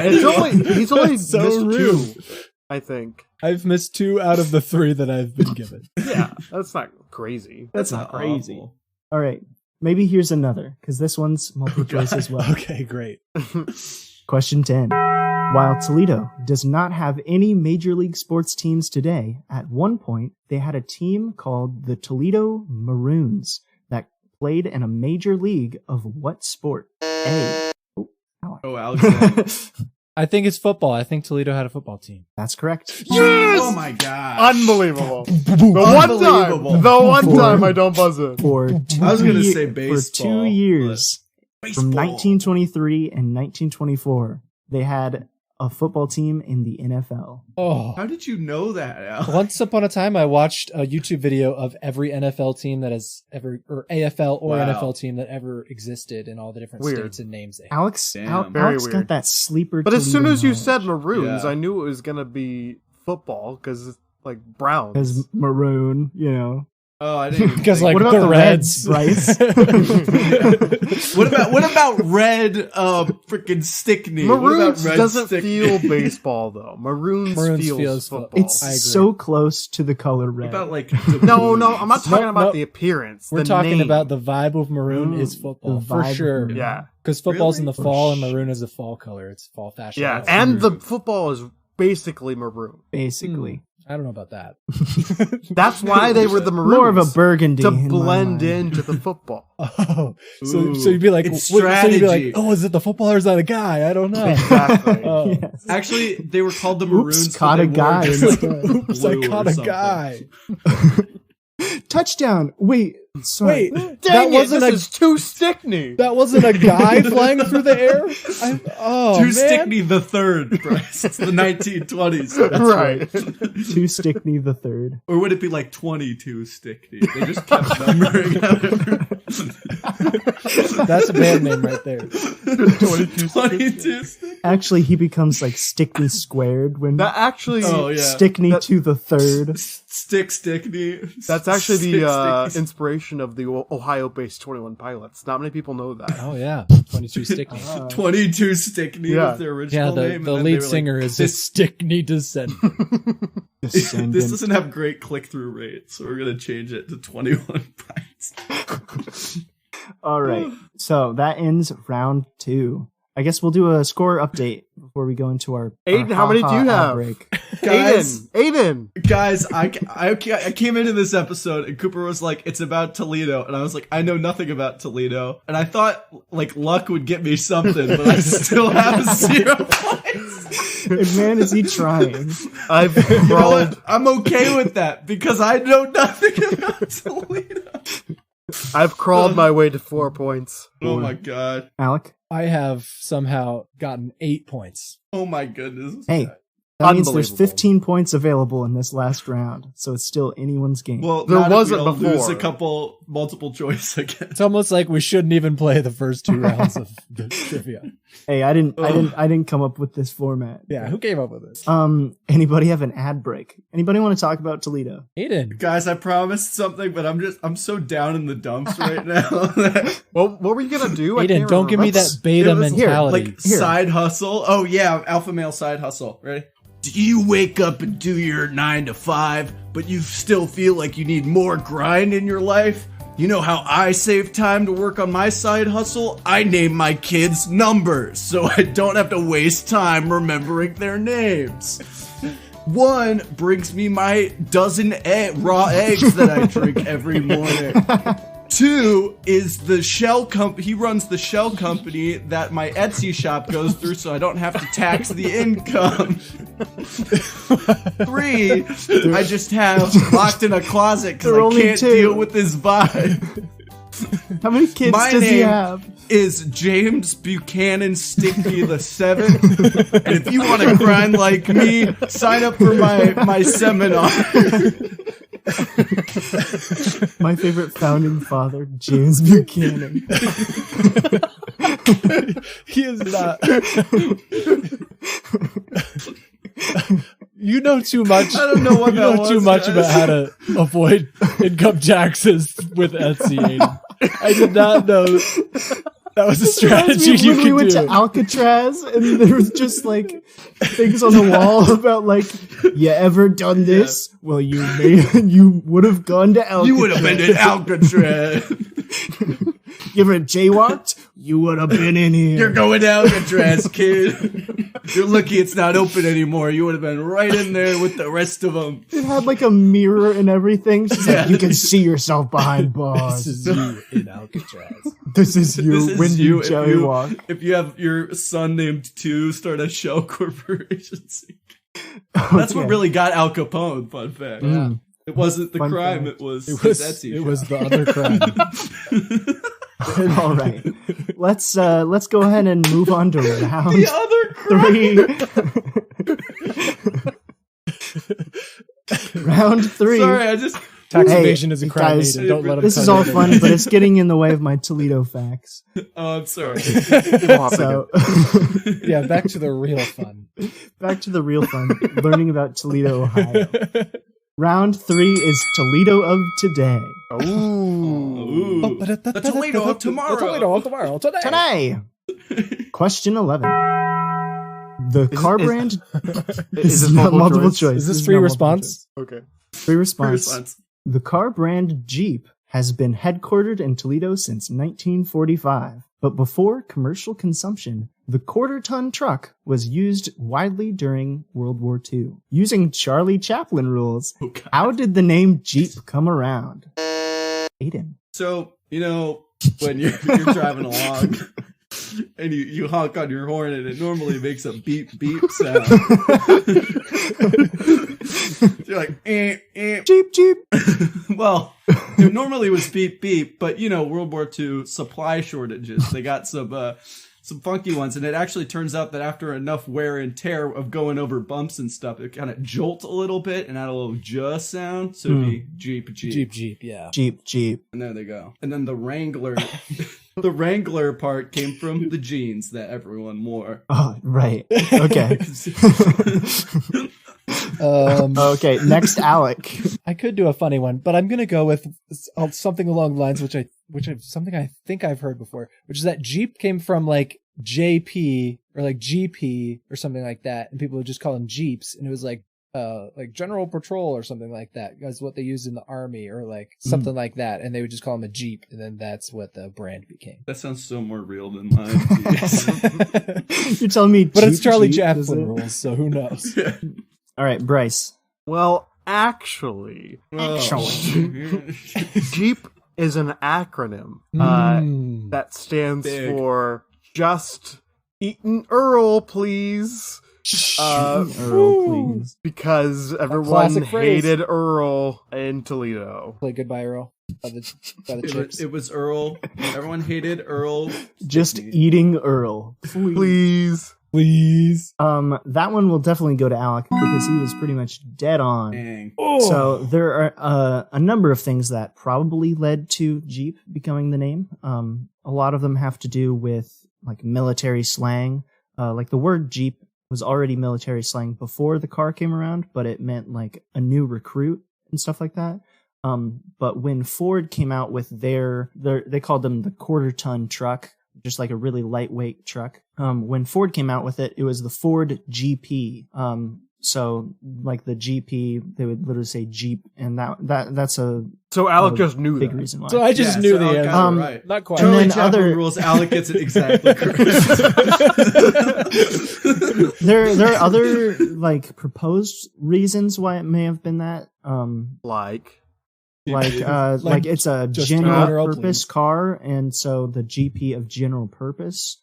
He's only So missed rude. two, I think. I've missed 2 out of the 3 that I've been given. Yeah, that's not crazy. That's not crazy. awful. All right. Maybe here's another, because this one's multiple choice as well. Okay, great. Question 10. While Toledo does not have any major league sports teams today, at one point they had a team called the Toledo Maroons that played in a major league of what sport? A. Oh, Alexander. I think it's football. I think Toledo had a football team. That's correct. Oh my god. Unbelievable. The one time I don't buzz it. For I was gonna say for baseball. 2 years, Baseball. from 1923 and 1924, they had a football team in the NFL. Oh. How did you know that, Al? Once upon a time, I watched a YouTube video of every NFL team that has ever, or AFL or Wow. NFL team that ever existed in all the different Weird. states and names they have. Alex, Damn. Very Alex weird. got that sleeper. But as soon Toledo as you knowledge. said Maroons, Yeah. I knew it was gonna be football because it's like Browns. because maroon, you know. Oh, I didn't. Because think- like What about the the Reds, Reds, what about red? Freaking Stickney. What about Maroons red doesn't Stickney? feel baseball though. Maroons feels feels football. football. It's I agree. so close to the color red. What about like? No, I'm not talking about no. the appearance. We're the talking name. about the vibe of maroon is football the for vibe of sure. maroon. Yeah, Because football's in Really? the fall and maroon is a fall color. It's fall fashion. yeah, That's and the true. football is basically maroon. basically. I don't know about that. That's why they were the Maroons. More of a burgundy to in my blend mind. into the football. Oh, so Ooh, you'd be like, it's so you'd be strategy. like, oh, is it the football or is that a guy? I don't know. Exactly. Oh. Yes. Actually, they were called the Maroons. Oops, caught but a they guy wore just, instead. like, Oops, I blue caught or a something. guy. Touchdown. Wait, sorry. Wait, Dang that it, wasn't this a is too Stickney. that wasn't a guy flying through the air. Oh Two man. Stickney the third, Bryce. It's the 1920s. That's Right. Two Stickney the third. Or would it be like 22 Stickney? They just kept numbering That's a band name right there. 22 Stickney. Actually, he becomes like Stickney squared when That actually, Oh, yeah. Stickney That- to the third. Stickney. that's actually the Stickneys. inspiration of the Ohio-based 21 Pilots. Not many people know that. Oh yeah, 22 Stickney. 22 Stickney Yeah. was their original Yeah, the, name. the and then they lead were like, singer is a Stickney descendant. This Descendant. doesn't have great click-through rates, so we're gonna change it to 21 pints. All right. So that ends round 2. I guess we'll do a score update before we go into our Aiden, our how many do you have? outbreak. Guys, Aiden. Guys, I came into this episode and Cooper was like, it's about Toledo. And I was like, I know nothing about Toledo. And I thought, like, luck would get me something, but I still have 0 points. And man, is he trying. I've You know crawled. what? I'm okay with that because I know nothing about Toledo. I've crawled my way to 4 points. Oh my god. Alec? I have somehow gotten 8 points. Oh my goodness. Hey, that means there's Unbelievable. 15 points available in this last round. So it's still anyone's game. Well, There not if we wasn't all lose before. a couple multiple choice again. It's almost like we shouldn't even play the first 2 rounds of the trivia. Hey, I didn't come up with this format. Yeah, who came up with this? Anybody have an ad break? Anybody want to talk about Toledo? Aiden. Guys, I promised something, but I'm so down in the dumps right now. Well, what were you gonna do? I Aiden, can't don't give me remember. that beta It was here, mentality. like side hustle. Oh yeah, alpha male side hustle. Ready? Do you wake up and do your 9 to 5, but you still feel like you need more grind in your life? You know how I save time to work on my side hustle? I name my kids numbers, so I don't have to waste time remembering their names. 1 brings me my dozen raw eggs that I drink every morning. 2 is the shell company. He runs the shell company that my Etsy shop goes through, so I don't have to tax the income. 3, I just have locked in a closet because There are I only can't 2. deal with this vibe. How many kids My does he name have? is James Buchanan Stickney the 7th, and if you want to grind like me, sign up for my seminar. My favorite founding father, James Buchanan. He is not. You know too much. I don't know what You that know was, too much guys. about how to avoid income taxes with Etsy. Aiden. I did not know that was a strategy you when we could went do. to Alcatraz and there was just like things on the wall about like, you ever done this? Well, you would have gone to Alcatraz. You would have been in Alcatraz. You ever jaywalked? You would have been in here. You're going out, Alcatraz, kid. You're lucky it's not open anymore. You would have been right in there with the rest of them. It had like a mirror and everything. She's like, you can see yourself behind bars. This is you in Alcatraz. This is you This when is you if jaywalk. If you have your son named Two, start a shell corporation. That's what really got Al Capone, fun fact. Mm. It wasn't the Fun crime, fact. it was It his was Etsy it shop. was the other crime. All right. Let's go ahead and move on to round The other crime. 3. Round 3. Sorry, I just... Tax Hey, evasion is a crime. guys, Aidan. Don't let him This tell is you all that. fun, but it's getting in the way of my Toledo facts. Oh, I'm sorry. So, Yeah, back to the real fun. back to the real fun, learning about Toledo, Ohio. Round 3 is Toledo of today. Ooh. The Toledo of tomorrow. The Toledo of tomorrow. Today! Question 11. The car brand... Is this not multiple choice? choice. Is this is free not multiple response? Okay. choice. Free response. Response. The car brand Jeep has been headquartered in Toledo since 1945, but before commercial consumption, the quarter-ton truck was used widely during World War II. Using Charlie Chaplin rules, Oh, God. how did the name Jeep come around? Aidan. So, when you're driving along and you honk on your horn and it normally makes a beep beep sound. You're like, Jeep, Jeep. Well, it normally was beep beep, but World War II supply shortages. They got some funky ones, and it actually turns out that after enough wear and tear of going over bumps and stuff, it kind of jolt a little bit and had a little just sound. So it'd be Jeep, Jeep, yeah. Jeep, Jeep. and there they go. And then the Wrangler, the Wrangler part came from the jeans that everyone wore. Oh, right. Okay. Okay, next Alec. I could do a funny one, but I'm gonna go with something along the lines something I think I've heard before, which is that Jeep came from like JP or like GP or something like that, and people would just call them Jeeps, and it was like General Patrol or something like that. That's what they used in the army or like something like that, and they would just call them a Jeep, and then that's what the brand became. That sounds so more real than mine. You're telling me But Jeep, it's Charlie Jeep, is Chaplin it? rules, so who knows? All right, Bryce. Well, actually, Jeep is an acronym that stands Big. for Just Eatin' Earl, please. Earl, please. Because everyone classic phrase. hated Earl in Toledo. Play Goodbye Earl by the Chips. It was Earl. Everyone hated Earl. Just eating Earl. Please. Please. That one will definitely go to Alec because he was pretty much dead on. Dang. So there are a number of things that probably led to Jeep becoming the name. A lot of them have to do with like military slang. Like the word Jeep was already military slang before the car came around, but it meant like a new recruit and stuff like that. But when Ford came out with they called them the quarter-ton truck, just like a really lightweight truck. When Ford came out with it, it was the Ford GP. So like the GP, they would literally say Jeep, and that's a So Alec just knew big that. reason why. So I just Yeah, knew so the Alec answer. got it right. Not quite. Charlie then Chaplin other- rules. Alec gets it exactly correct. there are other like proposed reasons why it may have been that. Like, Like it's a just general Earl, purpose please. car, and so the GP of general purpose,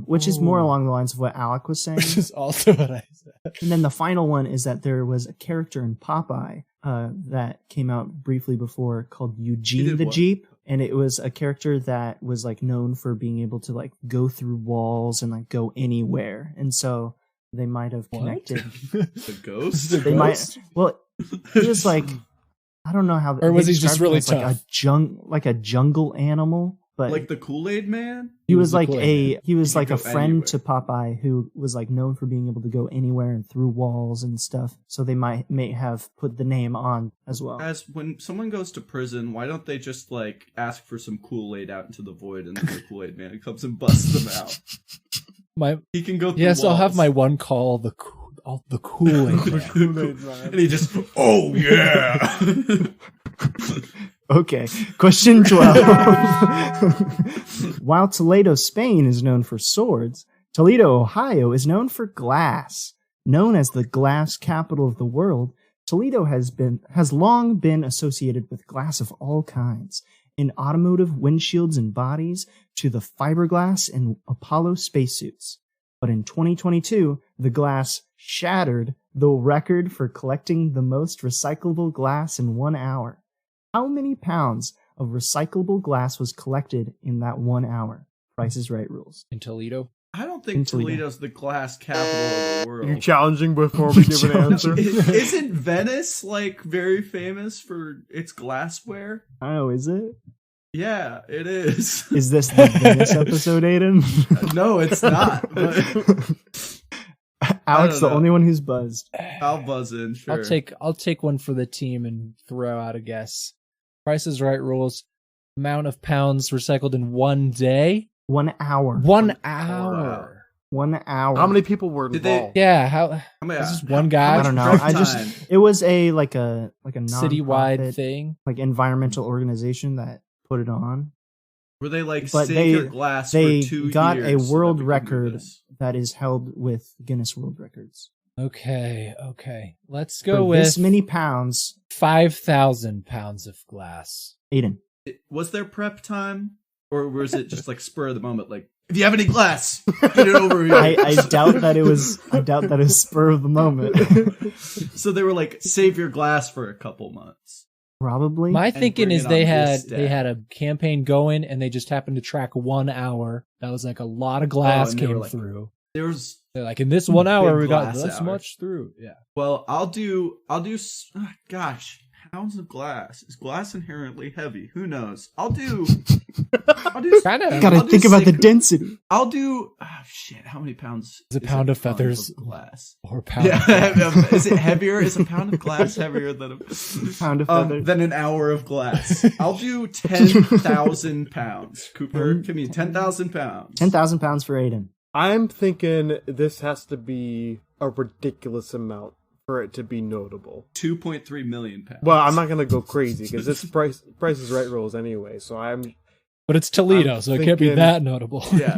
which is more along the lines of what Alec was saying. Which is also what I said. And then the final one is that there was a character in Popeye that came out briefly before called He Eugene did the what? Jeep, and it was a character that was like known for being able to like go through walls and like go anywhere, and so they might have connected. The ghost. They might. Well, he was like, I don't know how. Or was they he just described him really as, tough? like a jungle animal? But Like the Kool-Aid Man. he was the like Kool-Aid he was He like could a go friend anywhere. to Popeye who was like known for being able to go anywhere and through walls and stuff. So they may have put the name on as well. As when someone goes to prison, why don't they just like ask for some Kool-Aid out into the void, and then the Kool-Aid Man comes and busts them out? He can go through Yes, I'll have walls. my one call, the Kool-Aid Man. And he just, oh yeah. Okay, question 12. While Toledo, Spain is known for swords, Toledo, Ohio is known for glass. Known as the glass capital of the world, Toledo has long been associated with glass of all kinds, in automotive windshields and bodies to the fiberglass in Apollo spacesuits. But in 2022, the glass shattered the record for collecting the most recyclable glass in 1 hour. How many pounds of recyclable glass was collected in that 1 hour? Price is Right rules. In Toledo? I don't think Toledo's the glass capital of the world. You're challenging before we give an answer. Isn't Venice like very famous for its glassware? Oh, is it? Yeah, it is. Is this the Venice episode, Aidan? No, it's not. But Alex, the only one who's buzzed. I'll buzz in. Sure. I'll take one for the team and throw out a guess. Price is Right rules. Amount of pounds recycled in 1 day. 1 hour. 1 hour. 1 hour. How many people were Did involved? Yeah, how many- this is one guy? I don't know. It was a citywide Citywide thing. like environmental organization that put it on. Were they like But save your glass they for 2 got years a so world that we can do record this? that is held with Guinness World Records. Okay. Let's For go with this many pounds. 5,000 pounds of glass. Aidan. Was there prep time? Or was it just like spur of the moment? Like, if you have any glass, get it over here. I doubt that it was spur of the moment. So they were like, save your glass for a couple months. Probably. My thinking bring is it they on had this day. a campaign going and they just happened to track 1 hour. That was like a lot of glass and they were came like- through. They're like, in this 1 hour Big we got glass this hour. much through. Yeah. well, gosh, pounds of glass. Is glass inherently heavy? Who knows? I'll do Kind of. You gotta think about the density. I'll do, shit, how many pounds? Is a pound of feathers of glass? Or pound. Yeah, is it heavier? Is a pound of glass heavier than Pound of feathers. than an hour of glass? I'll do 10,000 pounds. Cooper, give me 10,000 pounds. 10,000 pounds for Aidan. I'm thinking this has to be a ridiculous amount for it to be notable. 2.3 million pounds. Well, I'm not gonna go crazy because it's Price is Right rules anyway. So But it's Toledo, I'm so it can't be thinking- that notable. Yeah.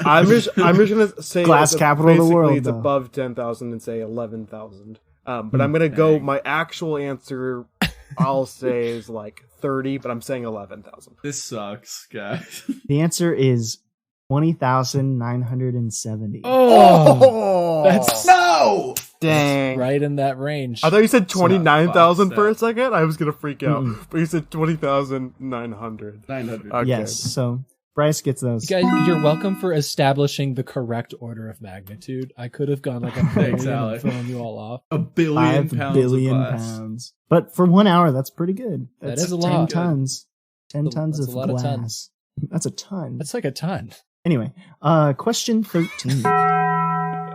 I'm just gonna say Glass capital of the basically world, It's though. above 10,000 and say 11,000. But I'm gonna go. My actual answer, I'll say is like 30, but I'm saying 11,000. This sucks, guys. The answer is 20,970. Oh, that's No! Dang! right in that range. I thought you said 29,000 Fox, for no. a second. I was gonna freak out, but you said 20,900. 900. Okay. Yes, so Bryce gets those. You guys, you're welcome for establishing the correct order of magnitude. I could have gone like a Thanks, million and Alec. thrown you all off. A billion 5 pounds billion of glass. pounds. But for 1 hour, that's pretty good. That That's is a 10 lot. tons. 10 tons That's of a lot of glass. tons. That's a ton. That's like a ton. Anyway, question 13.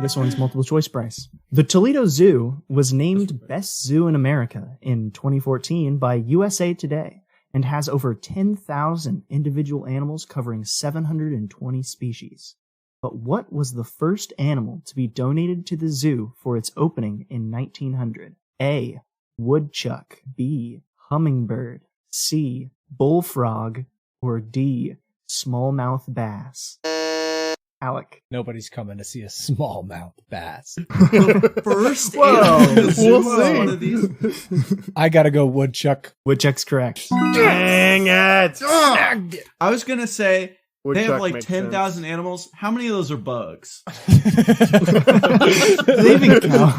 This one's multiple choice, Bryce. The Toledo Zoo was named Best Zoo in America in 2014 by USA Today and has over 10,000 individual animals covering 720 species. But what was the first animal to be donated to the zoo for its opening in 1900? A. Woodchuck. B. Hummingbird. C. Bullfrog. Or D. Smallmouth bass. Alec. Nobody's coming to see a smallmouth bass. First Whoa, animal in the zoo we'll was see. one of these. I gotta go woodchuck. Woodchuck's correct. Dang it! I was gonna say they Woodchuck have like makes 10,000 animals. How many of those are bugs? Do they even count?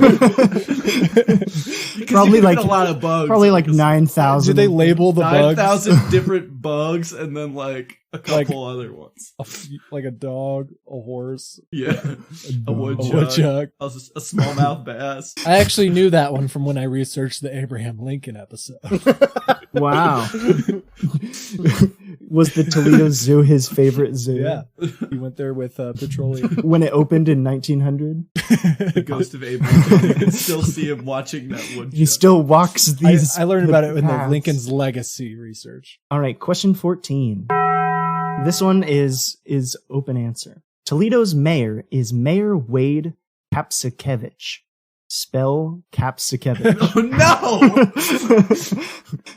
Probably You like get a lot of bugs. probably like Because 9,000. Do they label the bugs 9,000 different bugs and then like a couple other ones. like a dog, a horse, Yeah, a a woodchuck, woodchuck? a smallmouth bass. I actually knew that one from when I researched the Abraham Lincoln episode. Wow. Was the Toledo Zoo his favorite zoo? Yeah, he went there with petroleum. When it opened in 1900, The ghost of Abraham. You can still see him watching that woodchuck. he still walks these. I learned about it in the paths. Lincoln's Legacy research. All right, question 14. This one is open answer. Toledo's mayor is Mayor Wade Kapsakevich. Spell Capsicevich. Oh,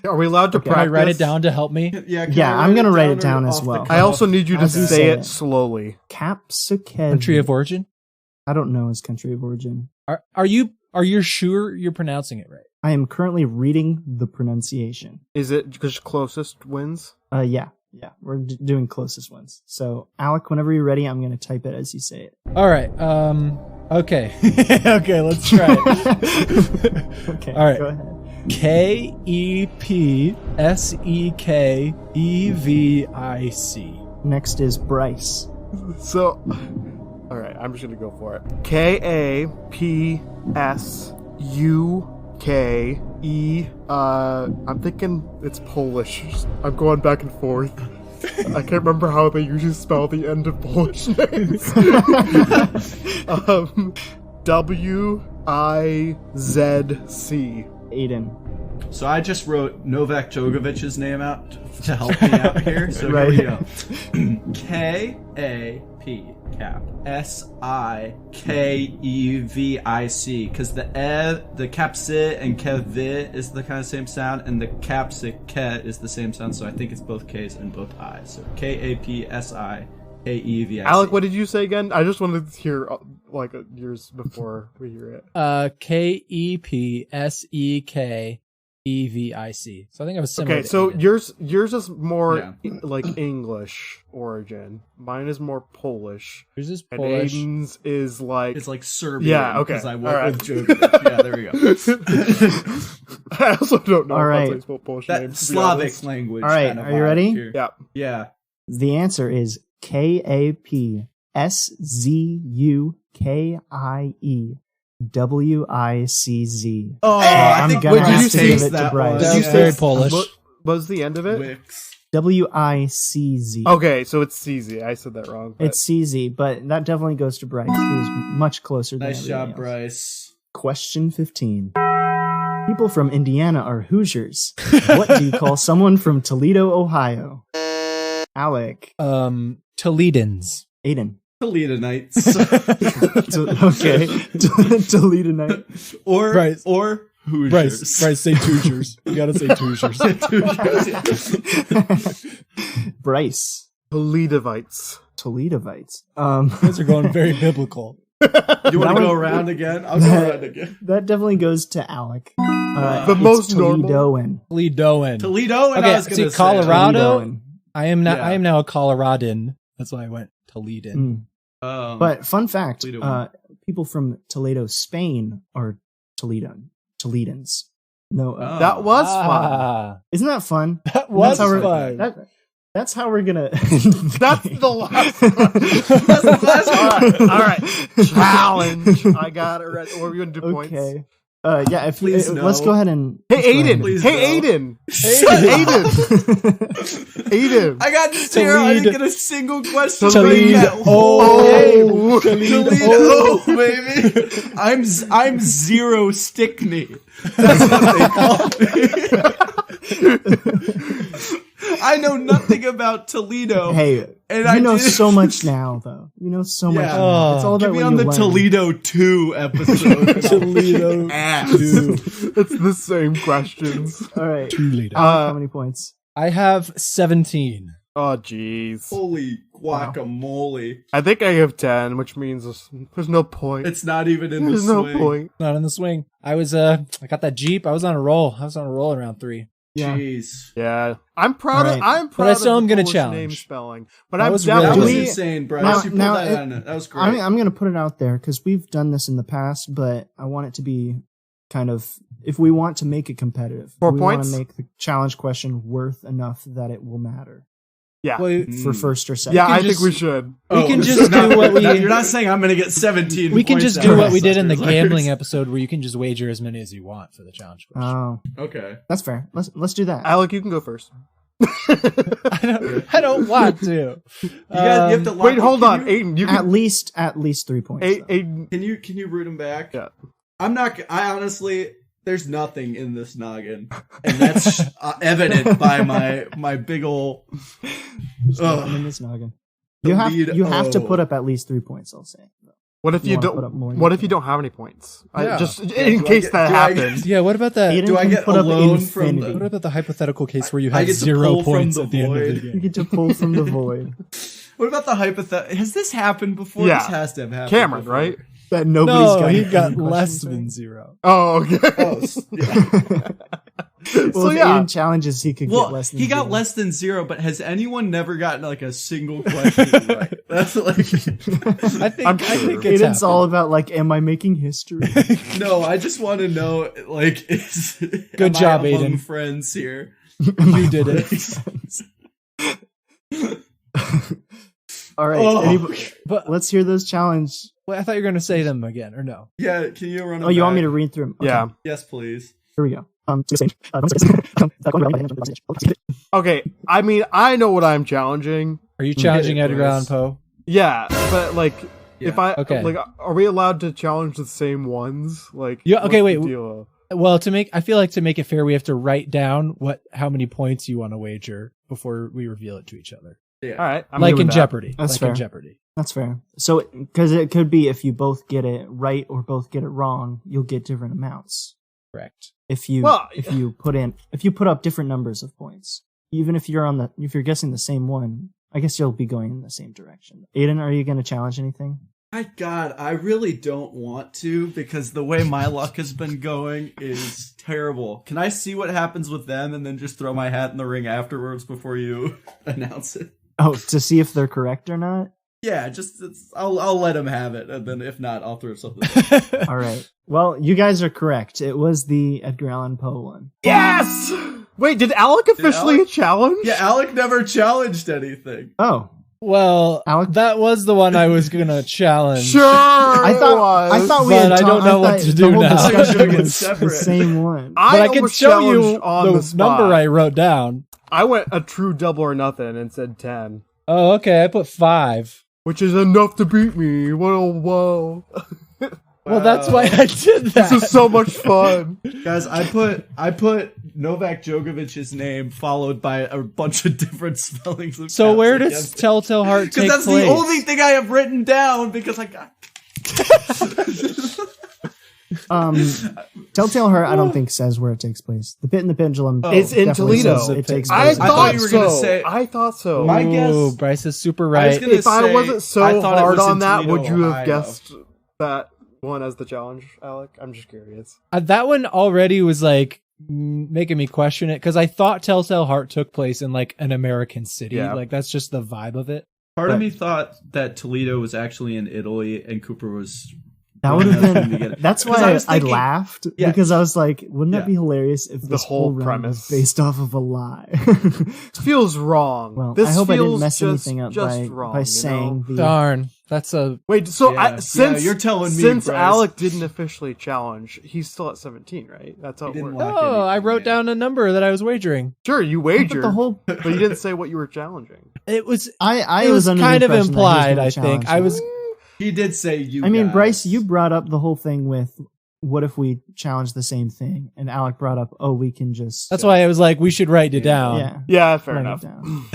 no! Are we allowed to Can I practice? write it down to help me? Yeah, can Yeah, I I'm gonna write it or down as off the well. cuff? I also need you to How's he say say it it? slowly. Capsicevich. Country of origin? I don't know his country of origin. Are you sure you're pronouncing it right? I am currently reading the pronunciation. Is it just closest wins? Yeah, we're doing closest ones. So, Alec, whenever you're ready, I'm going to type it as you say it. All right. Okay. Okay, let's try it. Okay, All right. go ahead. Kepsevic. Next is Bryce. So, all right, I'm just gonna go for it. Kapsuk. I'm thinking it's Polish. I'm going back and forth. I can't remember how they usually spell the end of Polish names. Wizc. Aidan. So I just wrote Novak Djokovic's name out to help me out here. So Right. here we go. K-A-P, cap, S-I-K-E-V-I-C. Because the capsit and kevi is the kind of same sound, and the capsiket is the same sound, so I think it's both K's and both I's. So K-A-P-S-I-K-E-V-I-C. Alec, what did you say again? I just wanted to hear yours before we hear it. Kepsevic. So I think I was similar. Okay, to so Aidan. yours is more Yeah. like English origin. Mine is more Polish. Yours is And Polish. Aiden's is like It's like Serbian. Yeah, okay. Because I All went right. with Djokovic. Yeah, there we go. I also don't know All if that's how right. you spell Polish That names. to be Slavic honest. language. All right, kind of are you vibe ready? here. Yeah. Yeah. The answer is Kapszukiewicz. Oh, I'm I think gonna we have just to give taste it to that Bryce. one. That was you very say- Polish. What was the end of it? Wix. WICZ. Okay, so it's CZ. I said that wrong. but- It's CZ, but that definitely goes to Bryce. He was much closer than Nice job, everybody else. Bryce. Question 15. People from Indiana are Hoosiers. What do you call someone from Toledo, Ohio? Alec. Toledans. Aidan. Toledo Knights. Okay. Toledo. or Bryce. or Hoosiers. Bryce, say Toosiers. You gotta say Toosiers. Bryce. Toledovites. Toledovites. Those are going very biblical. You want That to go one- around again? I'll go around again. That definitely goes to Alec. The It's most normal- Toledoan. Toledoan. Toledo and Okay, I was see, gonna say Colorado. Toledoan. I am not. Yeah. I am now a Coloradan. That's why I went Toledan. Mm. But fun fact, Toledo. people from Toledo, Spain are Toledans. No, Oh. That was fun. Ah, isn't that fun? that was That's how we're- fun. That's how we're gonna. That's the last one. That's the last one. All right. Challenge. I got it right. Or are we going to do points? Okay. Yeah. If Please let's no. go ahead and. Hey, let's go Aidan. ahead Please Hey, no. Aiden. and- Aiden. I got 0. I didn't Toledo. get a single question. Toledo. Right Oh. Toledo, baby. I'm Zero Stickney. That's what they call me. I know nothing about Toledo. Hey, And you I know did- so much now, though. You know so much. Yeah. Now. It's all about Get me what on you the learn. Toledo 2 episode. Toledo. Ass. It's the same questions. All right. Toledo. Alec, how many points? I have 17. Oh, jeez. Holy guacamole. I think I have 10, which means there's no point. It's not even in the There's no swing. point. Not in the swing. I got that Jeep. I was on a roll. I was on a roll in round 3. Yeah. Jeez. Yeah, I'm proud Right. of. I'm proud. But I still of am the gonna Polish challenge. name spelling. But That I'm was down. That Do was we- insane, Bryce. now- you pulled now that it- on. That was great. I'm going to put it out there because we've done this in the past, but I want it to be kind of, if we want to make it competitive, 4 we want points? to make the challenge question worth enough that it will matter Yeah, Well, for first or second. yeah. can I think just- we should. we can this just is not- do what we- You're not saying I'm going to get 17. We can points just out do of what we did in the Sisters. gambling episode where you can just wager as many as you want for the challenge question. Oh, Okay. that's fair. Let's do that. Alec, you can go first. I don't want to. You have to lock Wait, it. hold Can on, you- Aiden. You At can. least 3 points. though. Aiden. Can you root him back? Yeah. I honestly, there's nothing in this noggin, and that's evident by my big ol'. Just nothing in this noggin. You have to Toledo. put up at least 3 points. I'll say. What if you wanna put up don't? more, What you if you don't have any points? Yeah. Just in case that happens. Yeah, what about that? Aiden Do I can get put up a loan infinity. from What about the hypothetical case where you I had get to 0 pull from points the at the end of the void. You game? get to pull from the void What about the hypothetical? Has this happened before? Yeah. This has to have happened. Cameron, before. right? that nobody's No, got. he any got questions less on. than 0. Oh, okay. Oh, yeah. Well, So, if yeah. Aiden challenges, he could get Well, less than he got 0. less than 0, but has anyone never gotten like a single question right? That's like I think I'm I think sure. it's Aiden's all happened. about like, am I making history? no. I just want to know, like, Good job, am I among Aidan. friends here. You did it. All right, Oh. But let's hear those challenge. well, I thought you were going to say them again, or no? Yeah, can you run? Oh, you want me to read through them? Okay, Yeah. Yes, please. Here we go. Okay. I mean, I know what I'm challenging. Are you challenging it, Edgar Bryce. Allan Poe? Yeah, but like, if Yeah. I Okay. like, are we allowed to challenge the same ones? Like, Yeah, okay, what's wait. the deal? Well, I feel like to make it fair, we have to write down how many points you want to wager before we reveal it to each other. Yeah. All right, I'm like good in with that. Jeopardy. That's like fair. in Jeopardy. That's fair. So, because it could be if you both get it right or both get it wrong, you'll get different amounts. Correct. If you Well- if you put up different numbers of points, even if you're guessing the same one, I guess you'll be going in the same direction. Aiden, are you going to challenge anything? My God, I really don't want to because the way my luck has been going is terrible. Can I see what happens with them and then just throw my hat in the ring afterwards before you announce it? Oh, to see if they're correct or not. Yeah, I'll let them have it, and then if not, I'll throw something. All right. Well, you guys are correct. It was the Edgar Allan Poe one. Yes. Wait, did Alec officially Alec- challenge? Yeah, Alec never challenged anything. Oh, Well, Alec- that was the one I was going to challenge. Sure. I thought we But had. I don't know what to do the whole now. discussion It's was separate. the same one. But I can almost show you challenged on the spot. number I wrote down. I went a true double or nothing and said 10, Oh, okay. I put 5. which is enough to beat me. Whoa. Well, that's why I did that. This is so much fun. Guys, I put Novak Djokovic's name followed by a bunch of different spellings. Of So caps where does against it. Telltale Heart take Because that's place? the only thing I have written down because I got. Telltale Heart, I don't think says where it takes place. The Pit and the Pendulum. It's in definitely Toledo. says It takes I place. thought thought you were so. gonna say- I thought so. My guess- Ooh, Bryce is super I was right. gonna If I say- wasn't so I thought it hard was in on that, would Toledo, you have Ohio. guessed that one as the challenge, Alec? I'm just curious. That one already was like making me question it because I thought Telltale Heart took place in like an American city. Yeah. Like that's just the vibe of it. Part of But- me thought that Toledo was actually in Italy and Cooper was. That would have to been. get it. That's 'Cause why was I thinking- laughed Yeah. because I was like, wouldn't Yeah. that be hilarious if The this whole round premise. was based off of a lie? It feels wrong. Well, this I hope I didn't feels mess just, anything up just by wrong, by you saying know? the. Darn, that's a Wait, so Yeah. since Yeah, you're telling me, since Bryce. Alec didn't officially challenge, he's still at 17, right? That's how He it didn't works. like oh, I anything, wrote yeah. down a number that I was wagering. Sure, you But wagered, the whole. but you didn't say what you were challenging. It was I it was under the kind of impression that he was implied. gonna I challenge think I him. was. He did say you. I mean, guys. Bryce, you brought up the whole thing with what if we challenge the same thing, and Alec brought up, oh, we can just. That's why I was like, we should write it down. Yeah. Yeah, fair write it enough. down.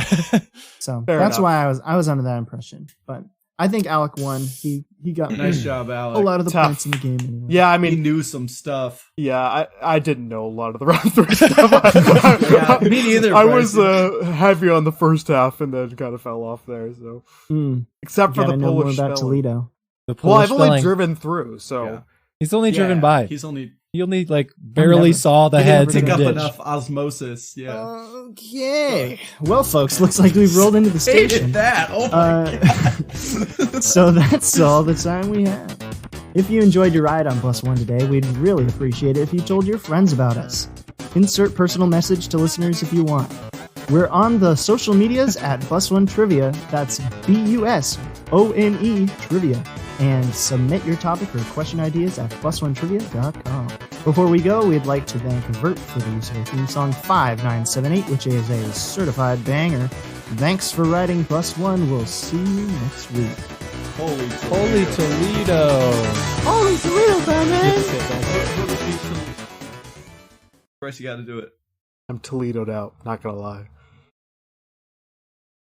So Fair that's enough. why I was under that impression. But I think Alec won. He got Nice job, a Alec. lot of the Tough. points in the game anyway. Yeah, I He mean, knew some stuff. yeah, I didn't know a lot of the rest of the stuff. Yeah, me neither, I Bryce. was heavy on the first half and then kind of fell off there. So except for Gotta the know more Polish about spelling. Toledo. The Well, Polish I've only spelling. driven through, so Yeah. He's only driven Yeah, by. He's only He only like barely never- saw the he didn't heads in pick the up ditch. enough osmosis. Yeah. Okay. Well, folks, looks like we've rolled into the Hated station. that. Oh my god. So that's all the time we have. If you enjoyed your ride on Plus One today, we'd really appreciate it if you told your friends about us. Insert personal message to listeners if you want. We're on the social medias at Bus One Trivia. That's BUSONE Trivia. And submit your topic or question ideas at plus1trivia.com. Before we go, we'd like to thank Vert for the use of our theme song 5978, which is a certified banger. Thanks for riding Plus One. We'll see you next week. Holy Holy Toledo. Holy Toledo, man! Bryce, you got to do it. I'm Toledo'd out. Not gonna lie.